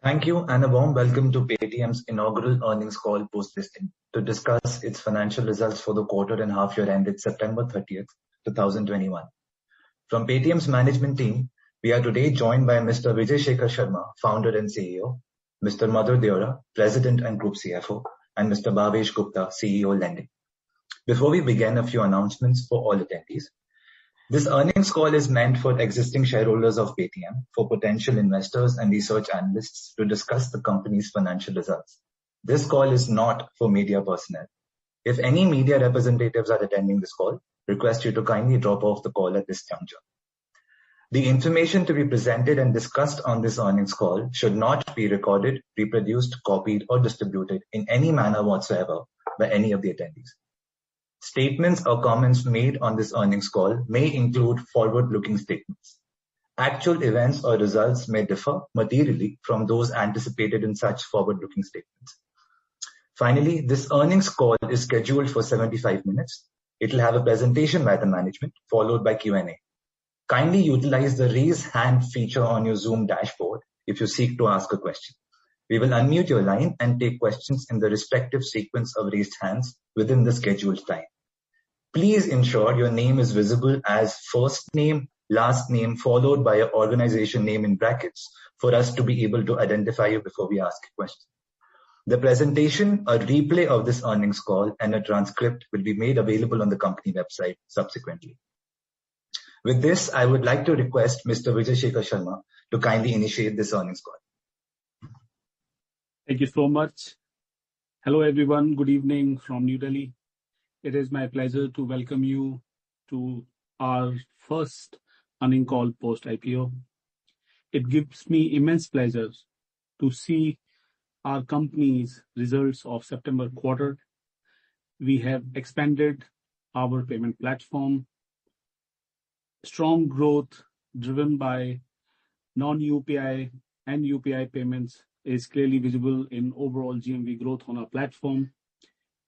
Thank you, and a warm welcome to PAYTM's inaugural earnings call post-listing to discuss its financial results for the quarter and half year ended September 30th, 2021. From PAYTM's management team, we are today joined by Mr. Vijay Shekhar Sharma, founder and CEO, Mr. Madhur Deora, President and Group CFO, and Mr. Bhavesh Gupta, CEO Lending. Before we begin, a few announcements for all attendees. This earnings call is meant for existing shareholders of PAYTM, for potential investors and research analysts to discuss the company's financial results. This call is not for media personnel. If any media representatives are attending this call, request you to kindly drop off the call at this juncture. The information to be presented and discussed on this earnings call should not be recorded, reproduced, copied, or distributed in any manner whatsoever by any of the attendees. Statements or comments made on this earnings call may include forward-looking statements. Actual events or results may differ materially from those anticipated in such forward-looking statements. Finally, this earnings call is scheduled for 75 minutes. It will have a presentation by the management, followed by Q&A. Kindly utilize the raise hand feature on your Zoom dashboard if you seek to ask a question. We will unmute your line and take questions in the respective sequence of raised hands within the scheduled time. Please ensure your name is visible as first name, last name, followed by your organization name in brackets for us to be able to identify you before we ask a question. The presentation, a replay of this earnings call, and a transcript will be made available on the company website subsequently. With this, I would like to request Mr. Vijay Shekhar Sharma to kindly initiate this earnings call. Thank you so much. Hello everyone, good evening from New Delhi. It is my pleasure to welcome you to our first earnings call post-IPO. It gives me immense pleasure to see our company's results of September quarter. We have expanded our payment platform. Strong growth driven by non-UPI and UPI payments is clearly visible in overall GMV growth on our platform.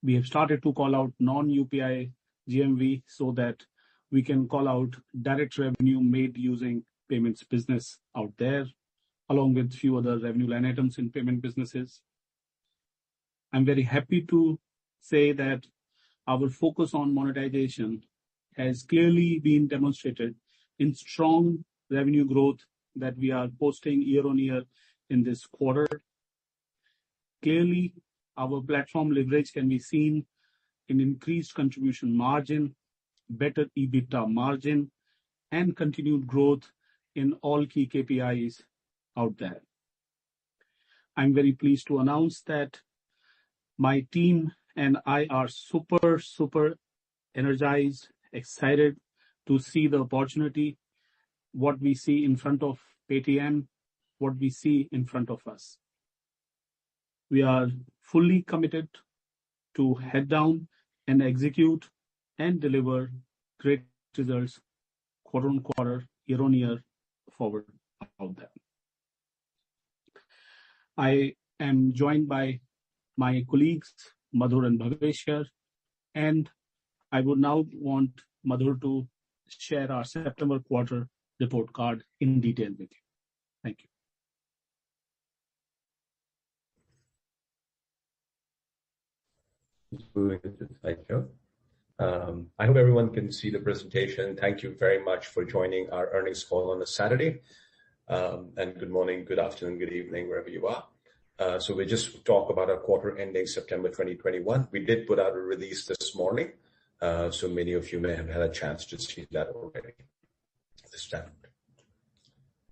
We have started to call out non-UPI GMV so that we can call out direct revenue made using payments business out there, along with few other revenue line items in payment businesses. I'm very happy to say that our focus on monetization has clearly been demonstrated in strong revenue growth that we are posting year on year in this quarter. Clearly, our platform leverage can be seen in increased contribution margin, better EBITDA margin, and continued growth in all key KPIs out there. I'm very pleased to announce that my team and I are super energized, excited to see the opportunity, what we see in front of PAYTM, what we see in front of us. We are fully committed to head down and execute and deliver great results quarter on quarter, year on year forward out there. I am joined by my colleagues, Madhur and Bhavesh here, and I would now want Madhur to share our September quarter report card in detail with you. Thank you. Moving to the slideshow. I hope everyone can see the presentation. Thank you very much for joining our earnings call on a Saturday. And good morning, good afternoon, good evening, wherever you are. So we just talk about our quarter ending September 2021. We did put out a release this morning, so many of you may have had a chance to see that already this time.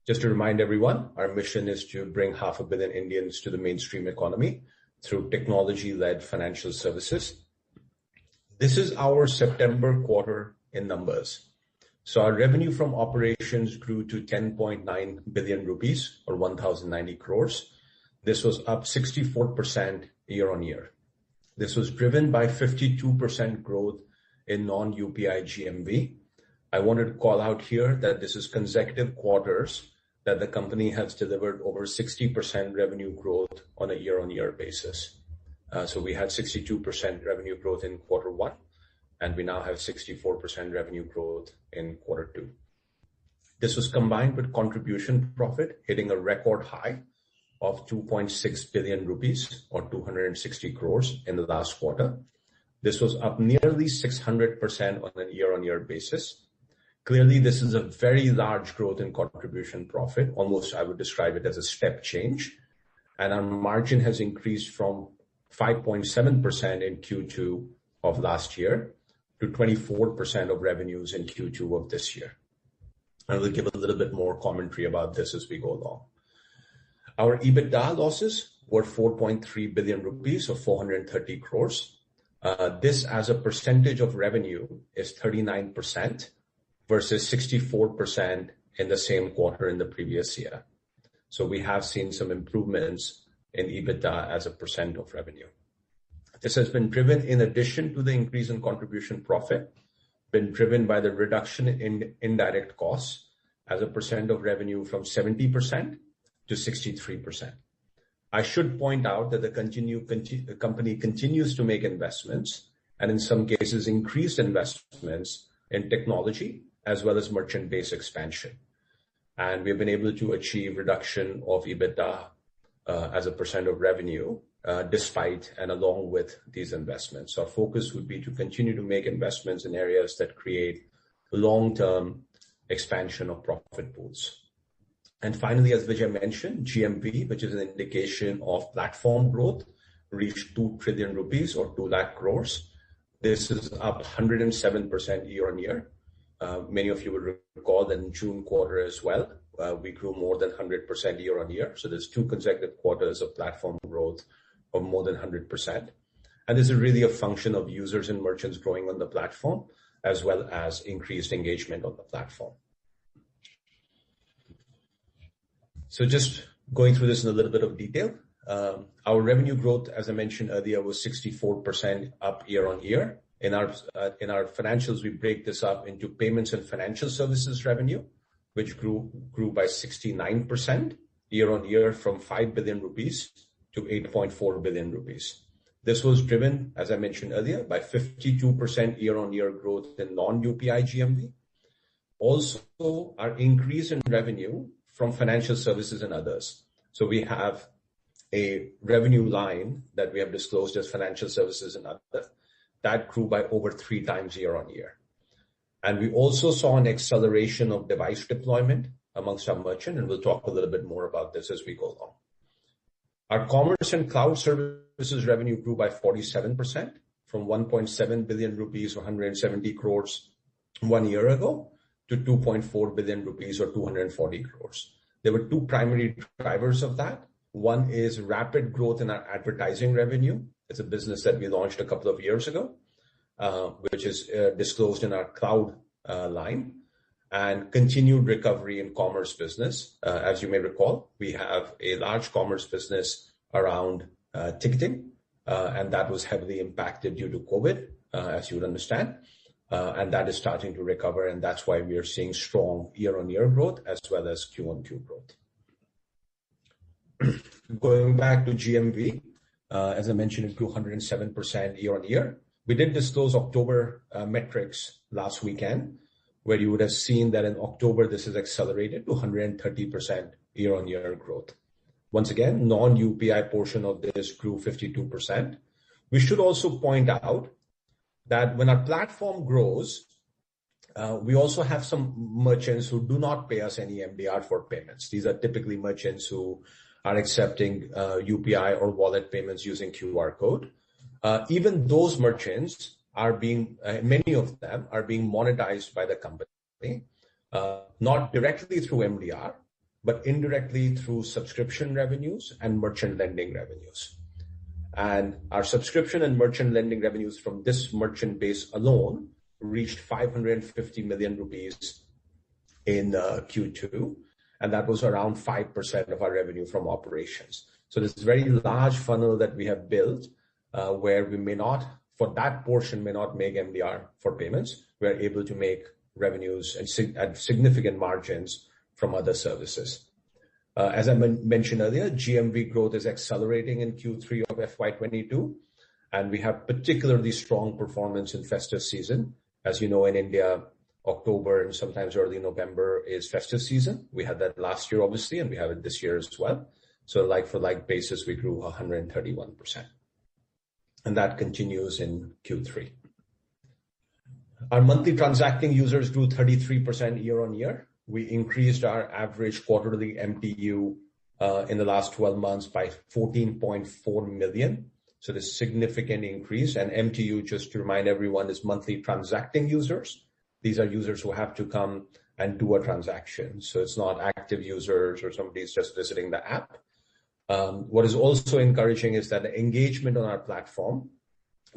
Just to remind everyone, our mission is to bring 500 million Indians to the mainstream economy through technology-led financial services. This is our September quarter in numbers. So our revenue from operations grew to 10.9 billion rupees or 1,090 crores. This was up 64% year on year. This was driven by 52% growth in non-UPI GMV. I wanted to call out here that this is consecutive quarters that the company has delivered over 60% revenue growth on a year-on-year basis. So we had 62% revenue growth in quarter one, and we now have 64% revenue growth in quarter two. This was combined with contribution profit hitting a record high of 2.6 billion rupees or 260 crores in the last quarter. This was up nearly 600% on a year-on-year basis. Clearly, this is a very large growth in contribution profit. Almost, I would describe it as a step change. And our margin has increased from 5.7% in Q2 of last year to 24% of revenues in Q2 of this year. And we'll give a little bit more commentary about this as we go along. Our EBITDA losses were 4.3 billion rupees or 430 crores. This as a percentage of revenue is 39% versus 64% in the same quarter in the previous year. So we have seen some improvements in EBITDA as a percent of revenue. This has been driven in addition to the increase in contribution profit, been driven by the reduction in indirect costs as a percent of revenue from 70% to 63%. I should point out that the company continues to make investments and in some cases increased investments in technology as well as merchant base expansion. And we've been able to achieve reduction of EBITDA as a percent of revenue despite and along with these investments. Our focus would be to continue to make investments in areas that create long-term expansion of profit pools. And finally, as Vijay mentioned, GMV, which is an indication of platform growth, reached 2 trillion rupees or 2 lakh crores. This is up 107% year on year. Many of you will recall that in June quarter as well, we grew more than 100% year on year. So there's 2 consecutive quarters of platform growth of more than 100%. And this is really a function of users and merchants growing on the platform as well as increased engagement on the platform. So just going through this in a little bit of detail. Our revenue growth, as I mentioned earlier, was 64% up year on year. In our financials, we break this up into payments and financial services revenue, which grew by 69% year on year from 5 billion rupees to 8.4 billion rupees. This was driven, as I mentioned earlier, by 52% year on year growth in non-UPI GMV. Also, our increase in revenue from financial services and others. So we have a revenue line that we have disclosed as financial services and other that grew by over 3 times year on year. And we also saw an acceleration of device deployment amongst our merchant, and we'll talk a little bit more about this as we go along. Our commerce and cloud services revenue grew by 47% from 1.7 billion rupees or 170 crores 1 year ago to 2.4 billion rupees or 240 crores. There were 2 primary drivers of that. One is rapid growth in our advertising revenue. It's a business that we launched a couple of years ago, which is disclosed in our cloud line, and continued recovery in commerce business. As you may recall, we have a large commerce business around ticketing, and that was heavily impacted due to COVID, as you would understand. And that is starting to recover, and that's why we are seeing strong year-on-year growth as well as Q-on-Q growth. Going back to GMV, as I mentioned, it grew 107% year-on-year. We did disclose October metrics last weekend, where you would have seen that in October, this has accelerated to 130% year-on-year growth. Once again, non-UPI portion of this grew 52%. We should also point out that when our platform grows, we also have some merchants who do not pay us any MDR for payments. These are typically merchants who are accepting UPI or wallet payments using QR code. Even those merchants are many of them are being monetized by the company, not directly through MDR, but indirectly through subscription revenues and merchant lending revenues. And our subscription and merchant lending revenues from this merchant base alone reached 550 million rupees in Q2, and that was around 5% of our revenue from operations. So this very large funnel that we have built, where we may not, for that portion, may not make MDR for payments, we are able to make revenues and significant margins from other services. As I mentioned earlier, GMV growth is accelerating in Q3 of FY22, and we have particularly strong performance in festive season. As you know, in India, October and sometimes early November is festive season. We had that last year, obviously, and we have it this year as well. So like for like basis, we grew 131%. And that continues in Q3. Our monthly transacting users grew 33% year on year. We increased our average quarterly MTU in the last 12 months by 14.4 million. So this significant increase. And MTU, just to remind everyone, is monthly transacting users. These are users who have to come and do a transaction. So it's not active users or somebody's just visiting the app. What is also encouraging is that the engagement on our platform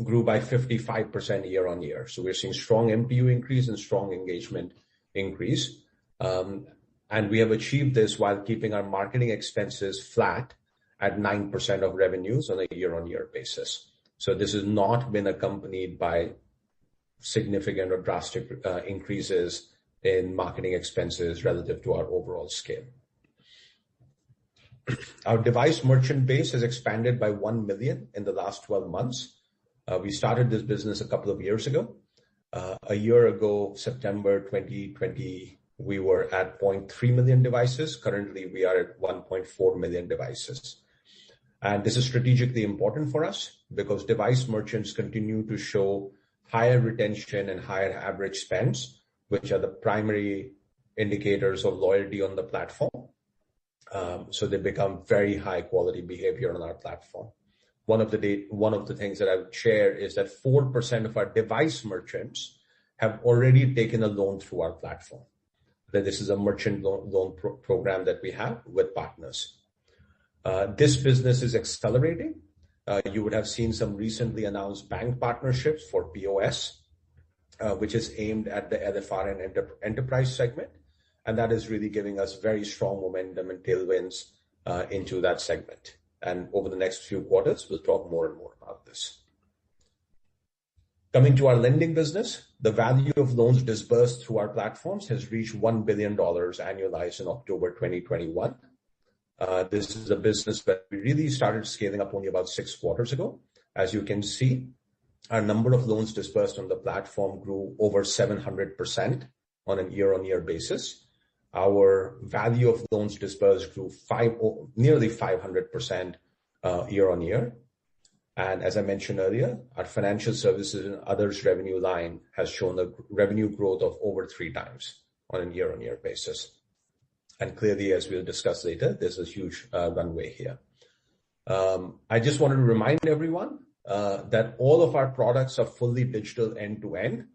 grew by 55% year on year. So we're seeing strong MTU increase and strong engagement increase. And we have achieved this while keeping our marketing expenses flat at 9% of revenues on a year-on-year basis. So this has not been accompanied by significant or drastic increases in marketing expenses relative to our overall scale. Our device merchant base has expanded by 1 million in the last 12 months. We started this business a couple of years ago. A year ago, September 2020, we were at 0.3 million devices. Currently, we are at 1.4 million devices. And this is strategically important for us because device merchants continue to show higher retention and higher average spends, which are the primary indicators of loyalty on the platform. So they become very high quality behavior on our platform. One of the things that I would share is that 4% of our device merchants have already taken a loan through our platform. That this is a merchant loan program that we have with partners. This business is accelerating. You would have seen some recently announced bank partnerships for POS, which is aimed at the LFR and enterprise segment. And that is really giving us very strong momentum and tailwinds into that segment. And over the next few quarters, we'll talk more and more about this. Coming to our lending business, the value of loans disbursed through our platforms has reached $1 billion annualized in October 2021. This is a business that we really started scaling up only about 6 quarters ago. As you can see, our number of loans disbursed on the platform grew over 700% on a year-on-year basis. Our value of loans disbursed grew nearly 500% year-on-year. And as I mentioned earlier, our financial services and others revenue line has shown a revenue growth of over 3 times on a year-on-year basis. And clearly, as we'll discuss later, there's a huge runway here. I just wanted to remind everyone that all of our products are fully digital end-to-end.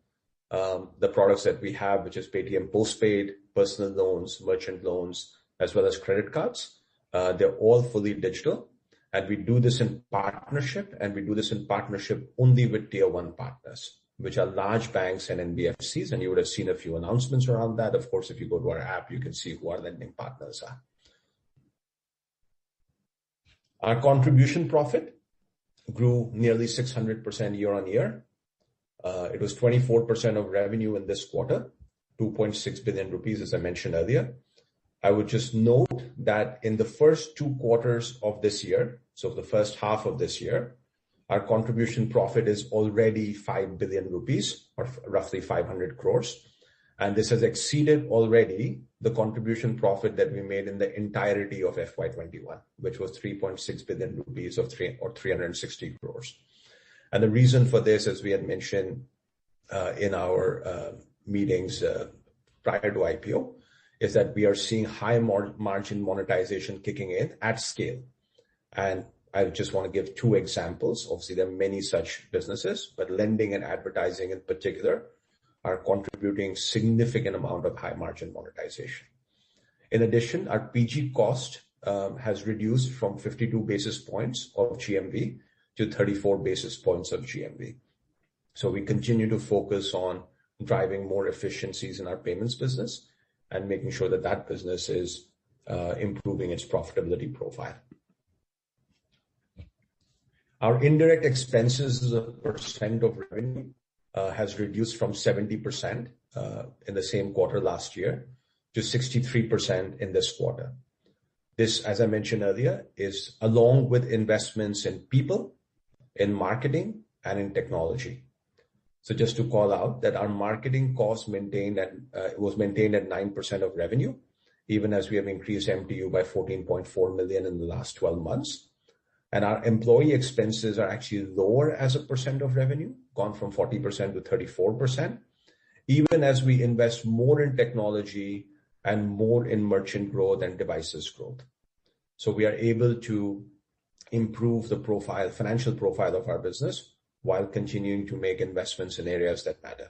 The products that we have, which is PAYTM Postpaid, personal loans, merchant loans, as well as credit cards, they're all fully digital. And we do this in partnership, and we do this in partnership only with tier 1 partners, which are large banks and NBFCs. And you would have seen a few announcements around that. Of course, if you go to our app, you can see who our lending partners are. Our contribution profit grew nearly 600% year on year. It was 24% of revenue in this quarter, 2.6 billion rupees, as I mentioned earlier. I would just note that in the first 2 quarters of this year, so the first half of this year, our contribution profit is already 5 billion rupees, or roughly 500 crores. And this has exceeded already the contribution profit that we made in the entirety of FY21, which was 3.6 billion rupees or 360 crores. And the reason for this, as we had mentioned in our meetings prior to IPO, is that we are seeing high margin monetization kicking in at scale. And I just want to give 2 examples. Obviously, there are many such businesses, but lending and advertising in particular are contributing significant amount of high margin monetization. In addition, our PG cost has reduced from 52 basis points of GMV to 34 basis points of GMV. So we continue to focus on driving more efficiencies in our payments business and making sure that that business is improving its profitability profile. Our indirect expenses as a percent of revenue has reduced from 70% in the same quarter last year to 63% in this quarter. This, as I mentioned earlier, is along with investments in people, in marketing, and in technology. So just to call out that our marketing cost was maintained at 9% of revenue, even as we have increased MTU by 14.4 million in the last 12 months. And our employee expenses are actually lower as a percent of revenue, gone from 40% to 34%, even as we invest more in technology and more in merchant growth and devices growth. So we are able to improve the financial profile of our business while continuing to make investments in areas that matter.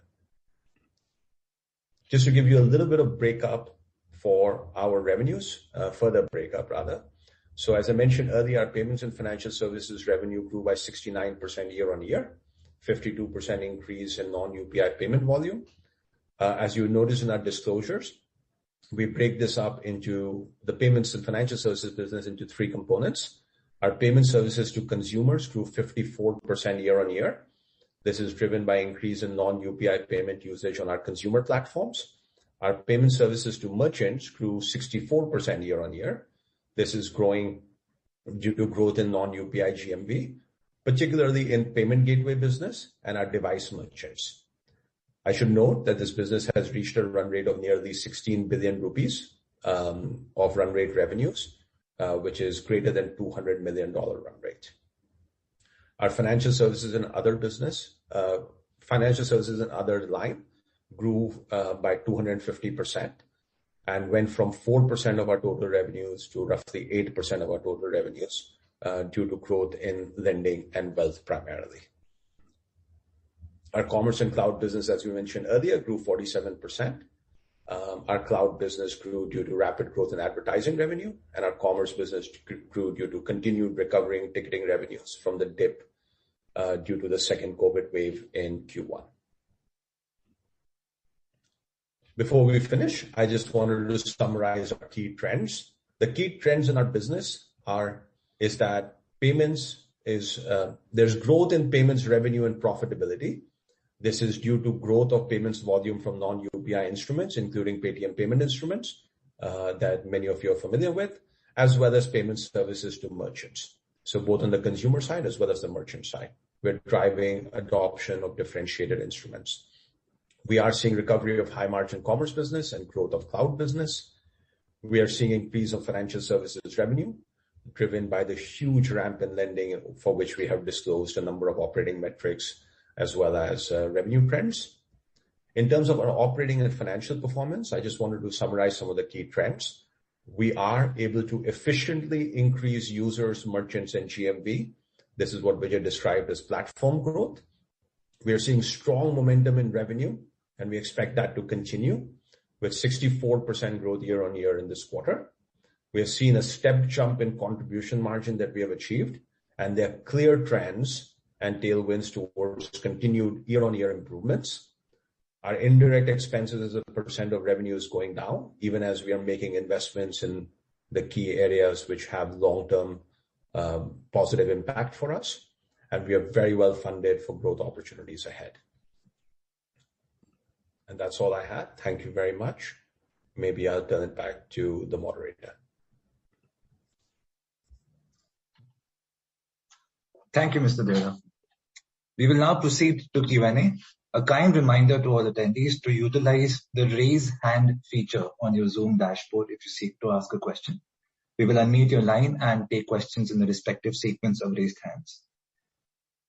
Just to give you a little bit of breakup for our revenues, further breakup rather. So as I mentioned earlier, our payments and financial services revenue grew by 69% year on year, 52% increase in non-UPI payment volume. As you notice in our disclosures, we break this up into the payments and financial services business into three components. Our payment services to consumers grew 54% year on year. This is driven by increase in non-UPI payment usage on our consumer platforms. Our payment services to merchants grew 64% year on year. This is growing due to growth in non-UPI GMV, particularly in payment gateway business and our device merchants. I should note that this business has reached a run rate of nearly 16 billion rupees of run rate revenues, which is greater than $200 million run rate. Our financial services and other line grew by 250% and went from 4% of our total revenues to roughly 8% of our total revenues due to growth in lending and wealth primarily. Our commerce and cloud business, as we mentioned earlier, grew 47%. Our cloud business grew due to rapid growth in advertising revenue, and our commerce business grew due to continued recovering ticketing revenues from the dip due to the second COVID wave in Q1. Before we finish, I just wanted to summarize our key trends. The key trends in our business is that payments there's growth in payments revenue and profitability. This is due to growth of payments volume from non-UPI instruments, including PAYTM payment instruments that many of you are familiar with, as well as payment services to merchants. So both on the consumer side as well as the merchant side, we're driving adoption of differentiated instruments. We are seeing recovery of high margin commerce business and growth of cloud business. We are seeing increase of financial services revenue driven by the huge ramp in lending, for which we have disclosed a number of operating metrics as well as revenue trends. In terms of our operating and financial performance, I just wanted to summarize some of the key trends. We are able to efficiently increase users, merchants, and GMV. This is what Vijay described as platform growth. We are seeing strong momentum in revenue, and we expect that to continue with 64% growth year on year in this quarter. We have seen a step jump in contribution margin that we have achieved, and there are clear trends and tailwinds towards continued year-on-year improvements. Our indirect expenses as a percent of revenue is going down, even as we are making investments in the key areas which have long-term positive impact for us, and we are very well funded for growth opportunities ahead. And that's all I had. Thank you very much. Maybe I'll turn it back to the moderator. Thank you, Mr. Deva. We will now proceed to Q&A. A kind reminder to all attendees to utilize the raise hand feature on your Zoom dashboard if you seek to ask a question. We will unmute your line and take questions in the respective sequence of raised hands.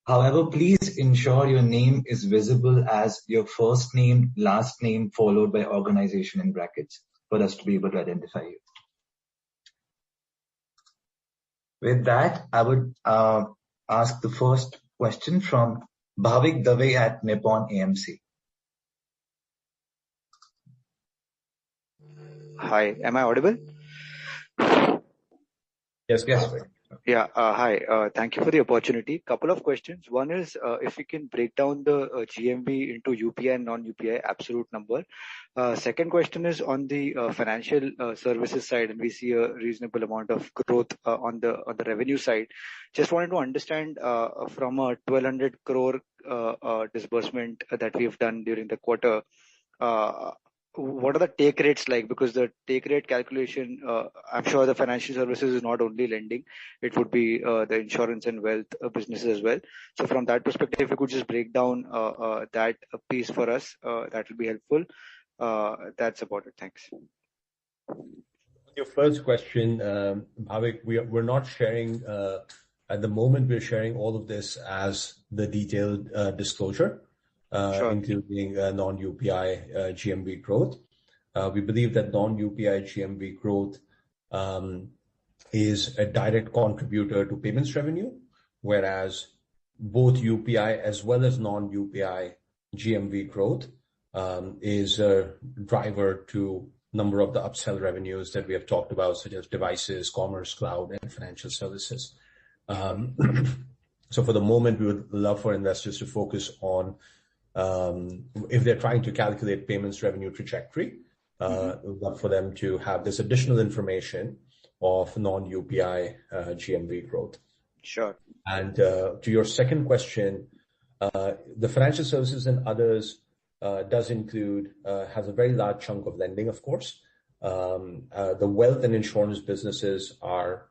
However, please ensure your name is visible as your first name, last name, followed by organization in brackets for us to be able to identify you. With that, I would ask the first question from Bhavik Dave at Nippon AMC. Hi, am I audible? Yes. Yeah. Hi. Thank you for the opportunity. Couple of questions. One is, if you can break down the GMV into UPI and non-UPI absolute number. Second question is on the financial services side, and we see a reasonable amount of growth on the revenue side. Just wanted to understand from a 1,200 crore disbursement that we've done during the quarter, what are the take rates like? Because the take rate calculation, I'm sure the financial services is not only lending, it would be the insurance and wealth businesses as well. So from that perspective, if you could just break down that piece for us, that will be helpful. That's about it. Thanks. your first question, Bhavik, we're not sharing, at the moment, we're sharing all of this as the detailed disclosure, Sure. including non-UPI GMV growth. We believe that non-UPI GMV growth is a direct contributor to payments revenue, whereas both UPI as well as non-UPI GMV growth is a driver to number of the upsell revenues that we have talked about, such as devices, commerce, cloud, and financial services. So for the moment, we would love for investors to focus on, if they're trying to calculate payments revenue trajectory, we'd love for them to have this additional information of non-UPI GMV growth. Sure. And to your second question, the financial services and others does include, has a very large chunk of lending, of course. The wealth and insurance businesses are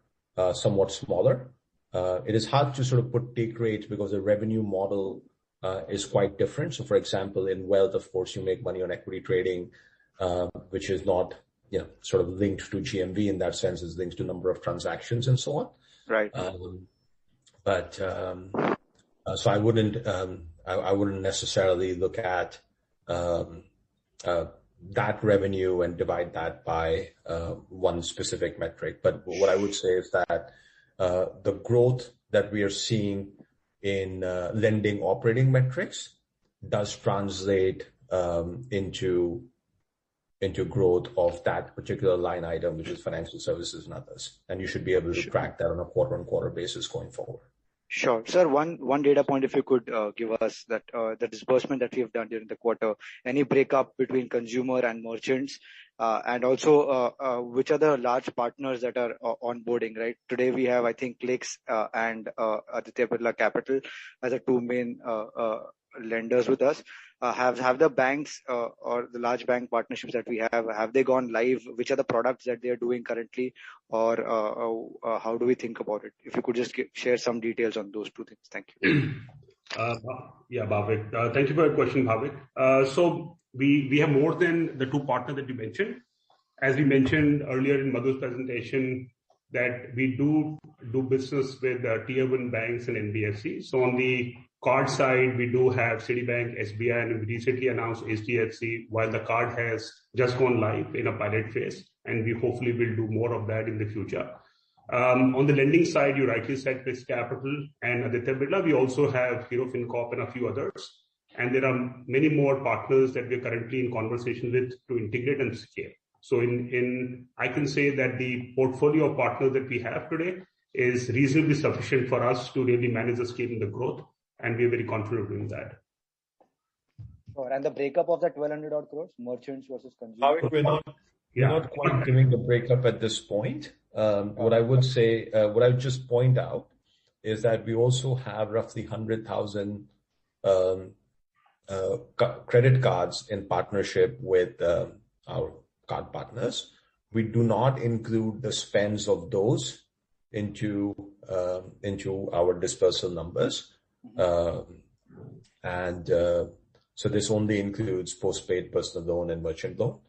somewhat smaller. It is hard to sort of put take rates because the revenue model is quite different. So, for example, in wealth, of course, you make money on equity trading, which is not, sort of linked to GMV in that sense. It's linked to number of transactions and so on. Right. So I wouldn't necessarily look at that revenue and divide that by one specific metric. But what I would say is that the growth that we are seeing in lending operating metrics does translate into growth of that particular line item, which is financial services and others. And you should be able to track that on a quarter-on-quarter basis going forward. Sure. Sir, one data point, if you could give us that the disbursement that we have done during the quarter, any breakup between consumer and merchants, and also which are the large partners that are onboarding, right? Today we have, I think, Clicks and Aditya Birla Capital as the two main lenders with us. Have the banks or the large bank partnerships that we have they gone live? Which are the products that they are doing currently, or how do we think about it? If you could just share some details on those two things. Thank you. Yeah, Bhavik. Thank you for your question, Bhavik. So we have more than the two partners that you mentioned. As we mentioned earlier in Madhu's presentation, that we do business with tier 1 banks and NBFCs. So on the card side, we do have Citibank, SBI, and we recently announced HDFC, while the card has just gone live in a pilot phase, and we hopefully will do more of that in the future. On the lending side, you rightly said Clicks Capital and Aditya Birla. We also have Hero FinCorp and a few others. And there are many more partners that we are currently in conversation with to integrate and scale. So I can say that the portfolio of partners that we have today is reasonably sufficient for us to really manage the scale and the growth. And we are very confident of doing that. Sure. And the breakup of that 1,200 odd crores, merchants versus consumers? We're not quite giving the breakup at this point. What I would say, what I would just point out is that we also have roughly 100,000 credit cards in partnership with our card partners. We do not include the spends of those into our dispersal numbers. So this only includes postpaid, personal loan, and merchant loan.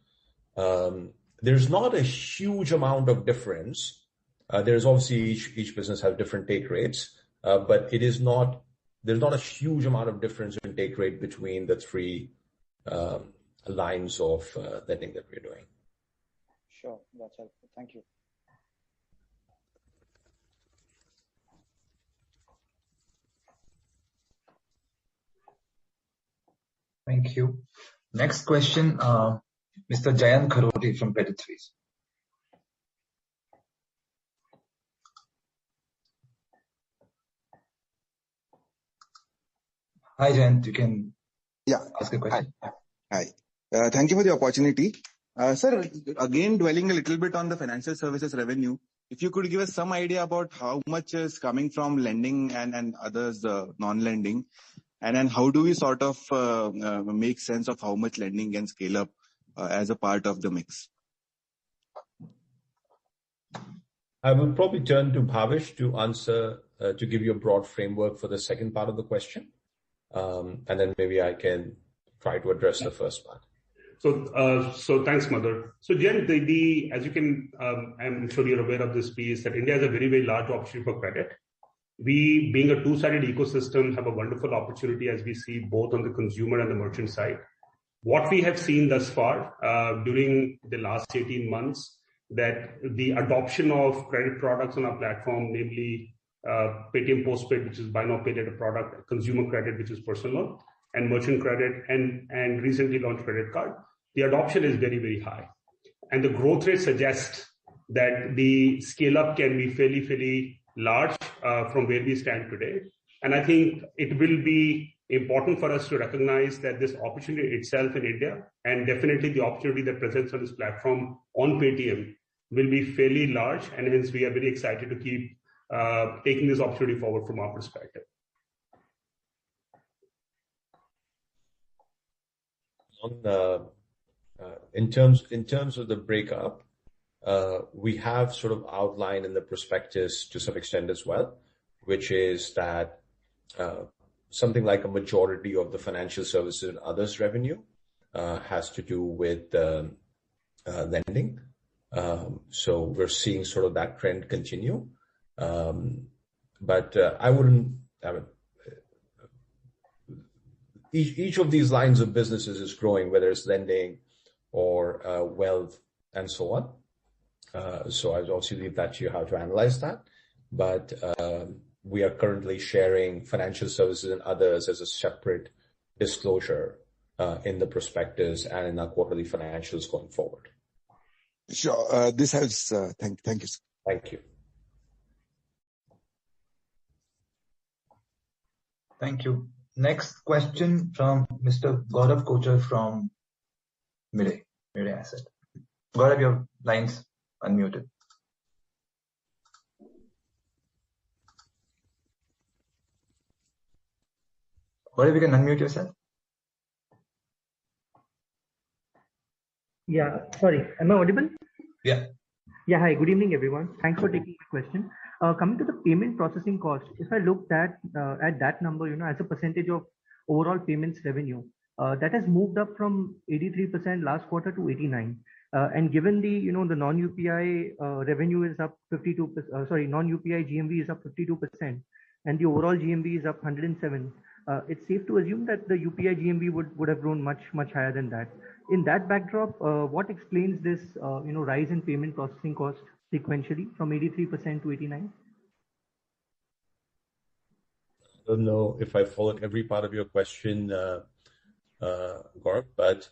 There's not a huge amount of difference. There's obviously each business has different take rates, but there's not a huge amount of difference in take rate between the three lines of lending that we're doing. Sure, that's helpful. Thank you. Thank you. Next question, Mr. Jayant Kharote from Credit Suisse. Hi, Jayant. You can ask a question. Hi. Thank you for the opportunity. Sir, again, dwelling a little bit on the financial services revenue, if you could give us some idea about how much is coming from lending and others, non-lending, and then how do we sort of make sense of how much lending can scale up as a part of the mix? I will probably turn to Bhavish to answer, to give you a broad framework for the second part of the question. And then maybe I can try to address the first part. So thanks, Madhur. So Jen, as you can, I'm sure you're aware of this piece, that India has a very, very large opportunity for credit. We, being a two-sided ecosystem, have a wonderful opportunity as we see both on the consumer and the merchant side. What we have seen thus far during the last 18 months, that the adoption of credit products on our platform, namely Paytm Postpaid, which is buy now pay later product, consumer credit, which is personal loan, and merchant credit, and recently launched credit card, the adoption is very, very high. And the growth rate suggests that the scale up can be fairly large from where we stand today. And I think it will be important for us to recognize that this opportunity itself in India, and definitely the opportunity that presents on this platform on Paytm, will be fairly large, and hence we are very excited to keep taking this opportunity forward from our perspective. In terms of the breakup, we have sort of outlined in the prospectus to some extent as well, which is that something like a majority of the financial services and others revenue has to do with lending. So we're seeing sort of that trend continue. But I wouldn't. Each of these lines of businesses is growing, whether it's lending or wealth and so on. So I obviously leave that to you how to analyze that. But we are currently sharing financial services and others as a separate disclosure in the prospectus and in our quarterly financials going forward. Sure. This helps. Thank you. Thank you. Thank you. Next question from Mr. Gaurav Kochar from Mirae Asset. Gaurav, your line's unmuted. Gaurav, you can unmute yourself. Yeah, sorry. Am I audible? Yeah. Yeah, hi. Good evening, everyone. Thanks for taking my question. Coming to the payment processing cost, if I looked at that number, as a percentage of overall payments revenue, that has moved up from 83% last quarter to 89%. And given the non-UPI revenue is up 52%, non-UPI GMV is up 52%, and the overall GMV is up 107%. It's safe to assume that the UPI GMV would have grown much higher than that. In that backdrop, what explains this rise in payment processing cost sequentially from 83% to 89%? I don't know if I followed every part of your question, Gaurav, but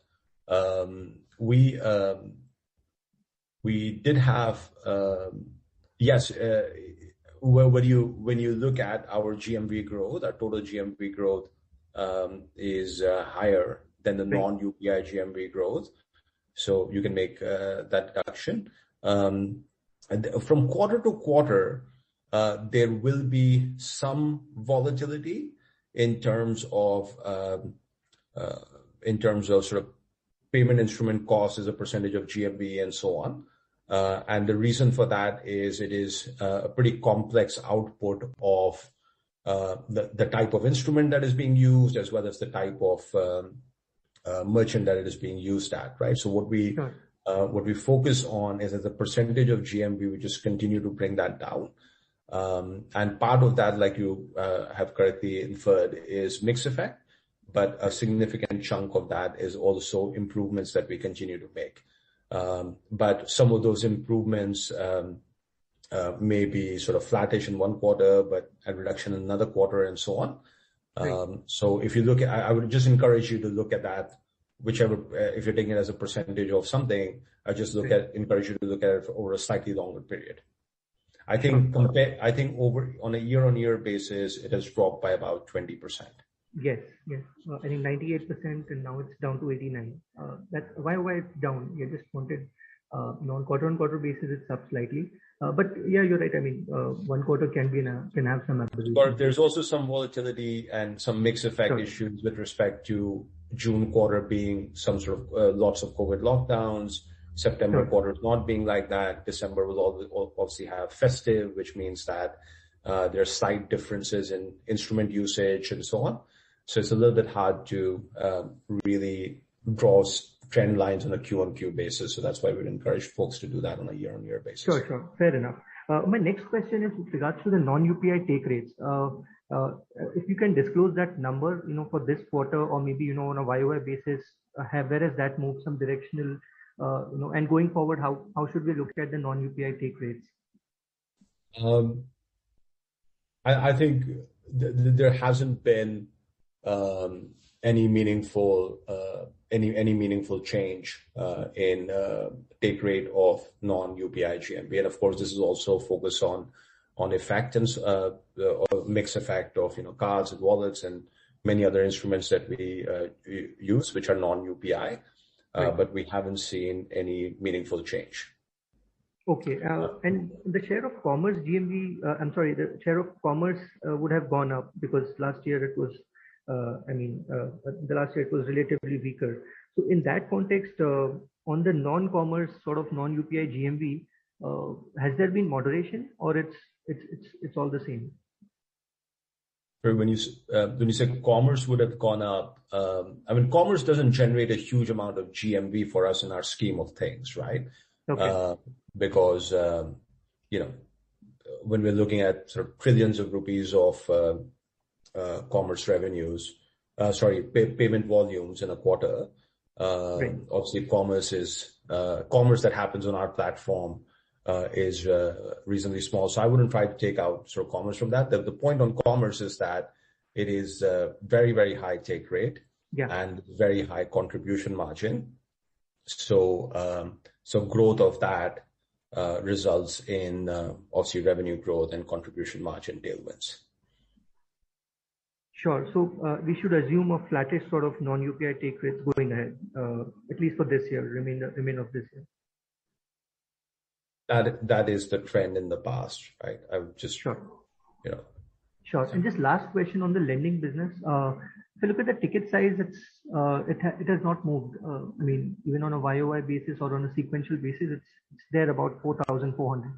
we did have yes. When you look at our GMV growth, our total GMV growth is higher than the non-UPI GMV growth, so you can make that deduction. And from quarter to quarter, there will be some volatility in terms of sort of payment instrument cost as a percentage of GMV and so on. And the reason for that is it is a pretty complex output of the type of instrument that is being used, as well as the type of merchant that it is being used at, right? So what we focus on is as a percentage of GMV, we just continue to bring that down. And part of that, like you have correctly inferred, is mix effect, but a significant chunk of that is also improvements that we continue to make. But some of those improvements may be sort of flattish in one quarter, but a reduction in another quarter and so on. So if you look at, I would just encourage you to look at that, whichever, if you're taking it as a percentage of something, encourage you to look at it over a slightly longer period. I think over on a year-on-year basis, it has dropped by about 20%. Yes. I think 98%, and now it's down to 89%. That's why it's down. You just wanted on quarter-on-quarter basis, it's up slightly. But yeah, you're right. I mean, one quarter can have some aberration. But there's also some volatility and some mix effect issues with respect to June quarter being some sort of lots of COVID lockdowns. September quarter not being like that. December will obviously have festive, which means that there are slight differences in instrument usage and so on. So it's a little bit hard to really draw trend lines on a Q-on-Q basis. So that's why we'd encourage folks to do that on a year-on-year basis. Sure. Fair enough. My next question is with regards to the non-UPI take rates. If you can disclose that number, for this quarter or maybe, on a YOY basis, where has that moved, some directional, and going forward, how should we look at the non-UPI take rates? I think there hasn't been any meaningful change in take rate of non-UPI GMV, and of course this is also focused on effect and mix effect of cards and wallets and many other instruments that we use which are non-UPI, but we haven't seen any meaningful change. Okay, and the share of commerce GMV, the share of commerce would have gone up because last year it was, the last year it was relatively weaker. So in that context, on the non-commerce sort of non-UPI GMV, has there been moderation or it's all the same? When you say commerce would have gone up, commerce doesn't generate a huge amount of GMV for us in our scheme of things, right? Okay. Because when we're looking at sort of trillions of rupees of commerce revenues, payment volumes in a quarter, Right. Obviously commerce that happens on our platform is reasonably small. So I wouldn't try to take out sort of commerce from that. The point on commerce is that it is very, very high take rate. Yeah. And very high contribution margin. So growth of that results in obviously revenue growth and contribution margin tailwinds. Sure. So we should assume a flattish sort of non-UPI take rates going ahead, at least for this year, remainder of this year. That is the trend in the past, right? I would just Sure. Sure. And just last question on the lending business. If you look at the ticket size, it has not moved. Even on a YOY basis or on a sequential basis, it's there about 4,400.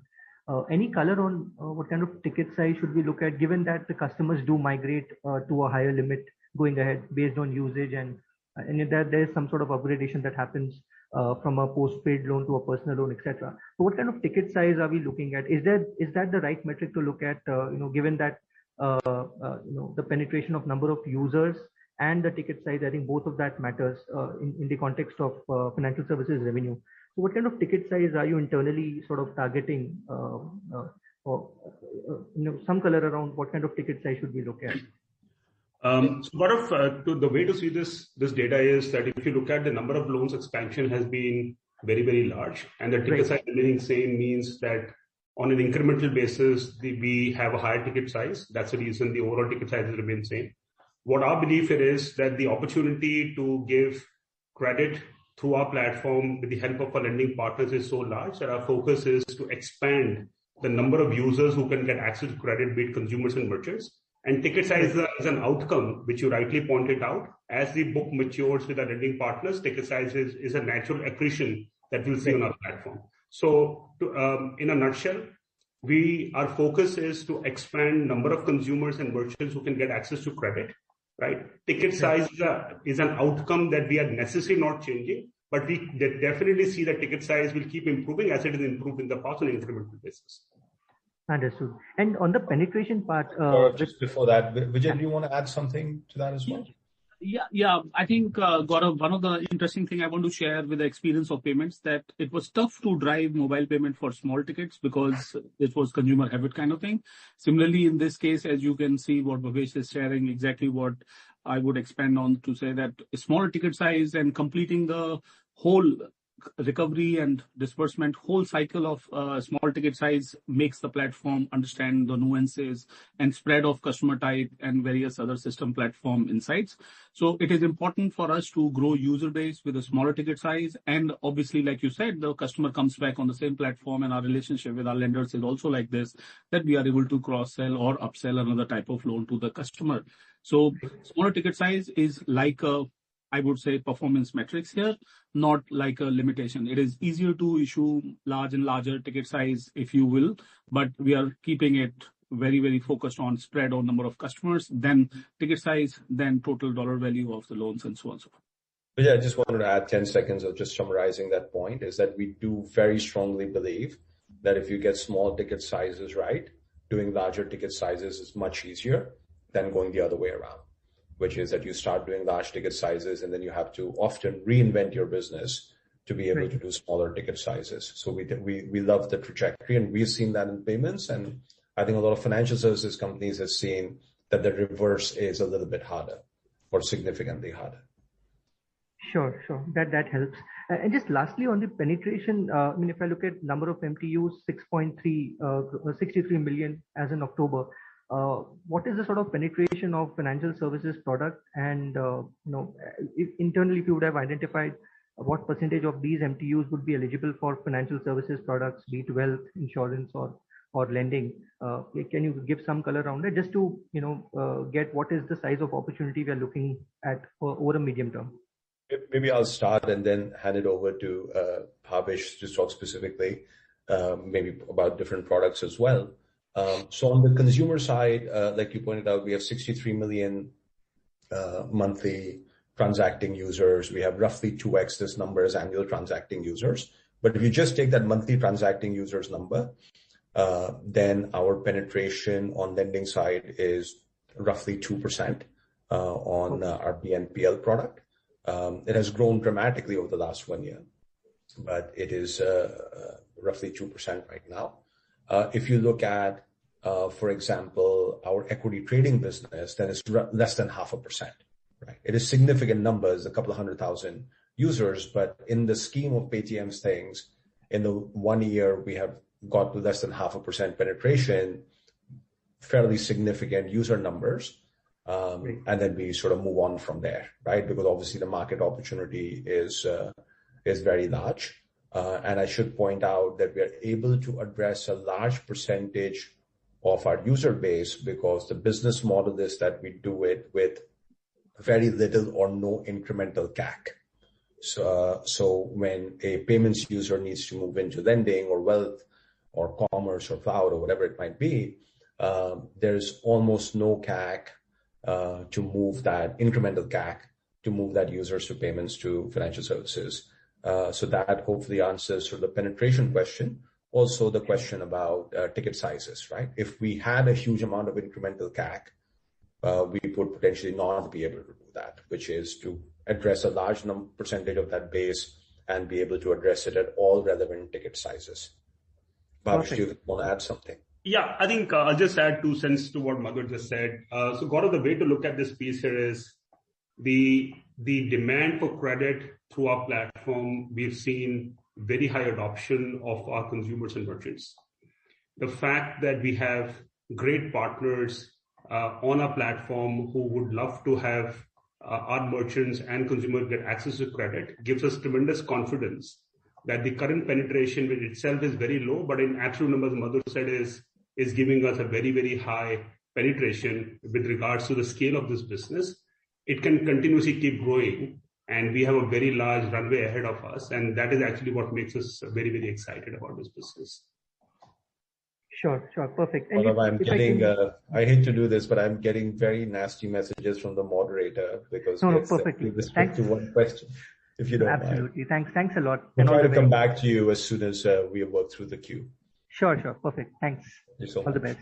Any color on what kind of ticket size should we look at, given that the customers do migrate to a higher limit going ahead based on usage and that there is some sort of upgradation that happens from a postpaid loan to a personal loan, etc. So what kind of ticket size are we looking at? Is that the right metric to look at? Given that the penetration of number of users and the ticket size, I think both of that matters in the context of financial services revenue. So what kind of ticket size are you internally sort of targeting? Or some color around what kind of ticket size should we look at? The way to see this data is that if you look at the number of loans, expansion has been very, very large, and the ticket size remaining same means that on an incremental basis, we have a higher ticket size. That's the reason the overall ticket size has remained same. What our belief is that the opportunity to give credit through our platform with the help of our lending partners is so large that our focus is to expand the number of users who can get access to credit, be it consumers and merchants. And ticket size is an outcome, which you rightly pointed out. As the book matures with our lending partners, ticket size is a natural accretion that we'll see on our platform. So, in a nutshell, our focus is to expand number of consumers and merchants who can get access to credit, right? Ticket size is an outcome that we are necessarily not changing, but we definitely see that ticket size will keep improving as it has improved in the past on an incremental basis. Understood. And on the penetration part, just before that, Vijay, do you want to add something to that as well? Yeah. I think, Gaurav, one of the interesting thing I want to share with the experience of payments, that it was tough to drive mobile payment for small tickets because it was consumer habit kind of thing. Similarly, in this case, as you can see what Bhavesh is sharing, exactly what I would expand on to say that a smaller ticket size and completing the whole recovery and disbursement whole cycle of small ticket size makes the platform understand the nuances and spread of customer type and various other system platform insights. So it is important for us to grow user base with a smaller ticket size, and obviously, like you said, the customer comes back on the same platform, and our relationship with our lenders is also like this, that we are able to cross sell or upsell another type of loan to the customer. So smaller ticket size is like I would say performance metrics here, not like a limitation. It is easier to issue large and larger ticket size, if you will, but we are keeping it very, very focused on spread on number of customers, then ticket size, then total dollar value of the loans, and so on and so forth. But yeah, I just wanted to add 10 seconds of just summarizing that point, is that we do very strongly believe that if you get small ticket sizes right, doing larger ticket sizes is much easier than going the other way around, which is that you start doing large ticket sizes and then you have to often reinvent your business to be able to do smaller ticket sizes. So we love the trajectory, and we've seen that in payments. And I think a lot of financial services companies have seen that the reverse is a little bit harder or significantly harder. Sure. That helps. And just lastly on the penetration, if I look at number of MTUs, 63 million as in October. What is the sort of penetration of financial services product? And if internally, if you would have identified what percentage of these MTUs would be eligible for financial services products, be it wealth, insurance, or lending? Can you give some color around it, just to get what is the size of opportunity we are looking at over a medium term? Maybe I'll start and then hand it over to Bhavesh to talk specifically, maybe about different products as well. So on the consumer side, like you pointed out, we have 63 million monthly transacting users. We have roughly 2x this number as annual transacting users. But if you just take that monthly transacting users number, then our penetration on lending side is roughly 2% on our BNPL product. It has grown dramatically over the last 1 year, but it is roughly 2% right now. If you look at, for example, our equity trading business, then it's less than 0.5%. Right? It is significant numbers, a couple of 100,000 users, but in the scheme of PAYTM's things, in the 1 year we have got to less than 0.5% penetration, fairly significant user numbers. And then we sort of move on from there, right? Because obviously the market opportunity is very large. And I should point out that we are able to address a large percentage of our user base because the business model is that we do it with very little or no incremental CAC. So when a payments user needs to move into lending or wealth or commerce or cloud or whatever it might be, there's almost no CAC to move that incremental CAC to move that users to payments to financial services. So that hopefully answers sort of the penetration question. Also the question about ticket sizes, right? If we had a huge amount of incremental CAC, we would potentially not be able to do that, which is to address a large percentage of that base and be able to address it at all relevant ticket sizes. Bhavesh, do you want to add something? Yeah, I think I'll just add 2 cents to what Madhur just said. So Gaurav, the way to look at this piece here is the demand for credit through our platform. We've seen very high adoption of our consumers and merchants. The fact that we have great partners on our platform who would love to have our merchants and consumers get access to credit gives us tremendous confidence that the current penetration with itself is very low, but in absolute numbers, Madhur said is giving us a very, very high penetration with regards to the scale of this business. It can continuously keep growing, and we have a very large runway ahead of us, and that is actually what makes us very, very excited about this business. Sure, perfect. And I hate to do this, but I'm getting very nasty messages from the moderator because perfectly. We respect to one question, if you don't mind. Absolutely. Thanks a lot. We'll try to come back to you as soon as we have worked through the queue. Sure. Perfect. Thanks. Thank you so much. All the best.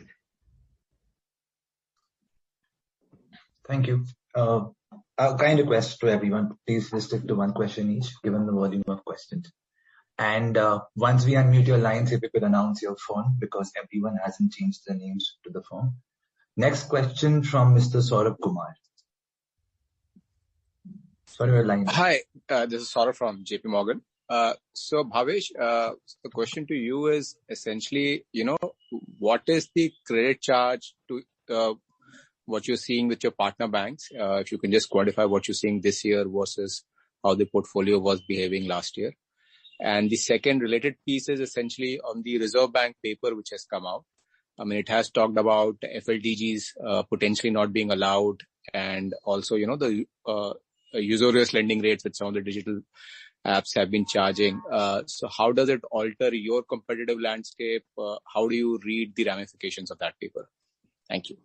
Thank you. A kind request to everyone, please restrict to one question each, given the volume of questions. And once we unmute your lines, if you could announce your firm, because everyone hasn't changed their names to the firm. Next question from Mr. Saurabh Kumar. Sorry, your line. Hi, this is Saurabh from JP Morgan. So Bhavesh, the question to you is essentially, what is the credit charge to what you're seeing with your partner banks? If you can just quantify what you're seeing this year versus how the portfolio was behaving last year. And the second related piece is essentially on the Reserve Bank paper which has come out. I mean, it has talked about FLDGs potentially not being allowed, and also, the usurious lending rates that some of the digital apps have been charging. So how does it alter your competitive landscape? How do you read the ramifications of that paper? Thank you.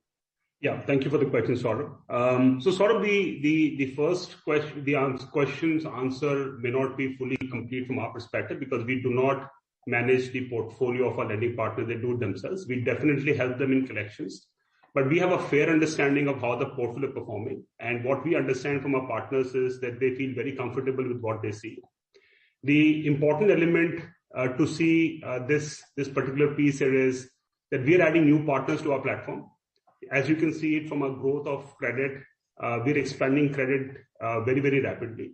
Yeah, thank you for the question, Saurabh. So Saurabh, the first question, question's answer may not be fully complete from our perspective because we do not manage the portfolio of our lending partners. They do it themselves. We definitely help them in collections, but we have a fair understanding of how the portfolio is performing. And what we understand from our partners is that they feel very comfortable with what they see. The important element to see this particular piece here is that we are adding new partners to our platform. As you can see it from a growth of credit, we're expanding credit very, very rapidly.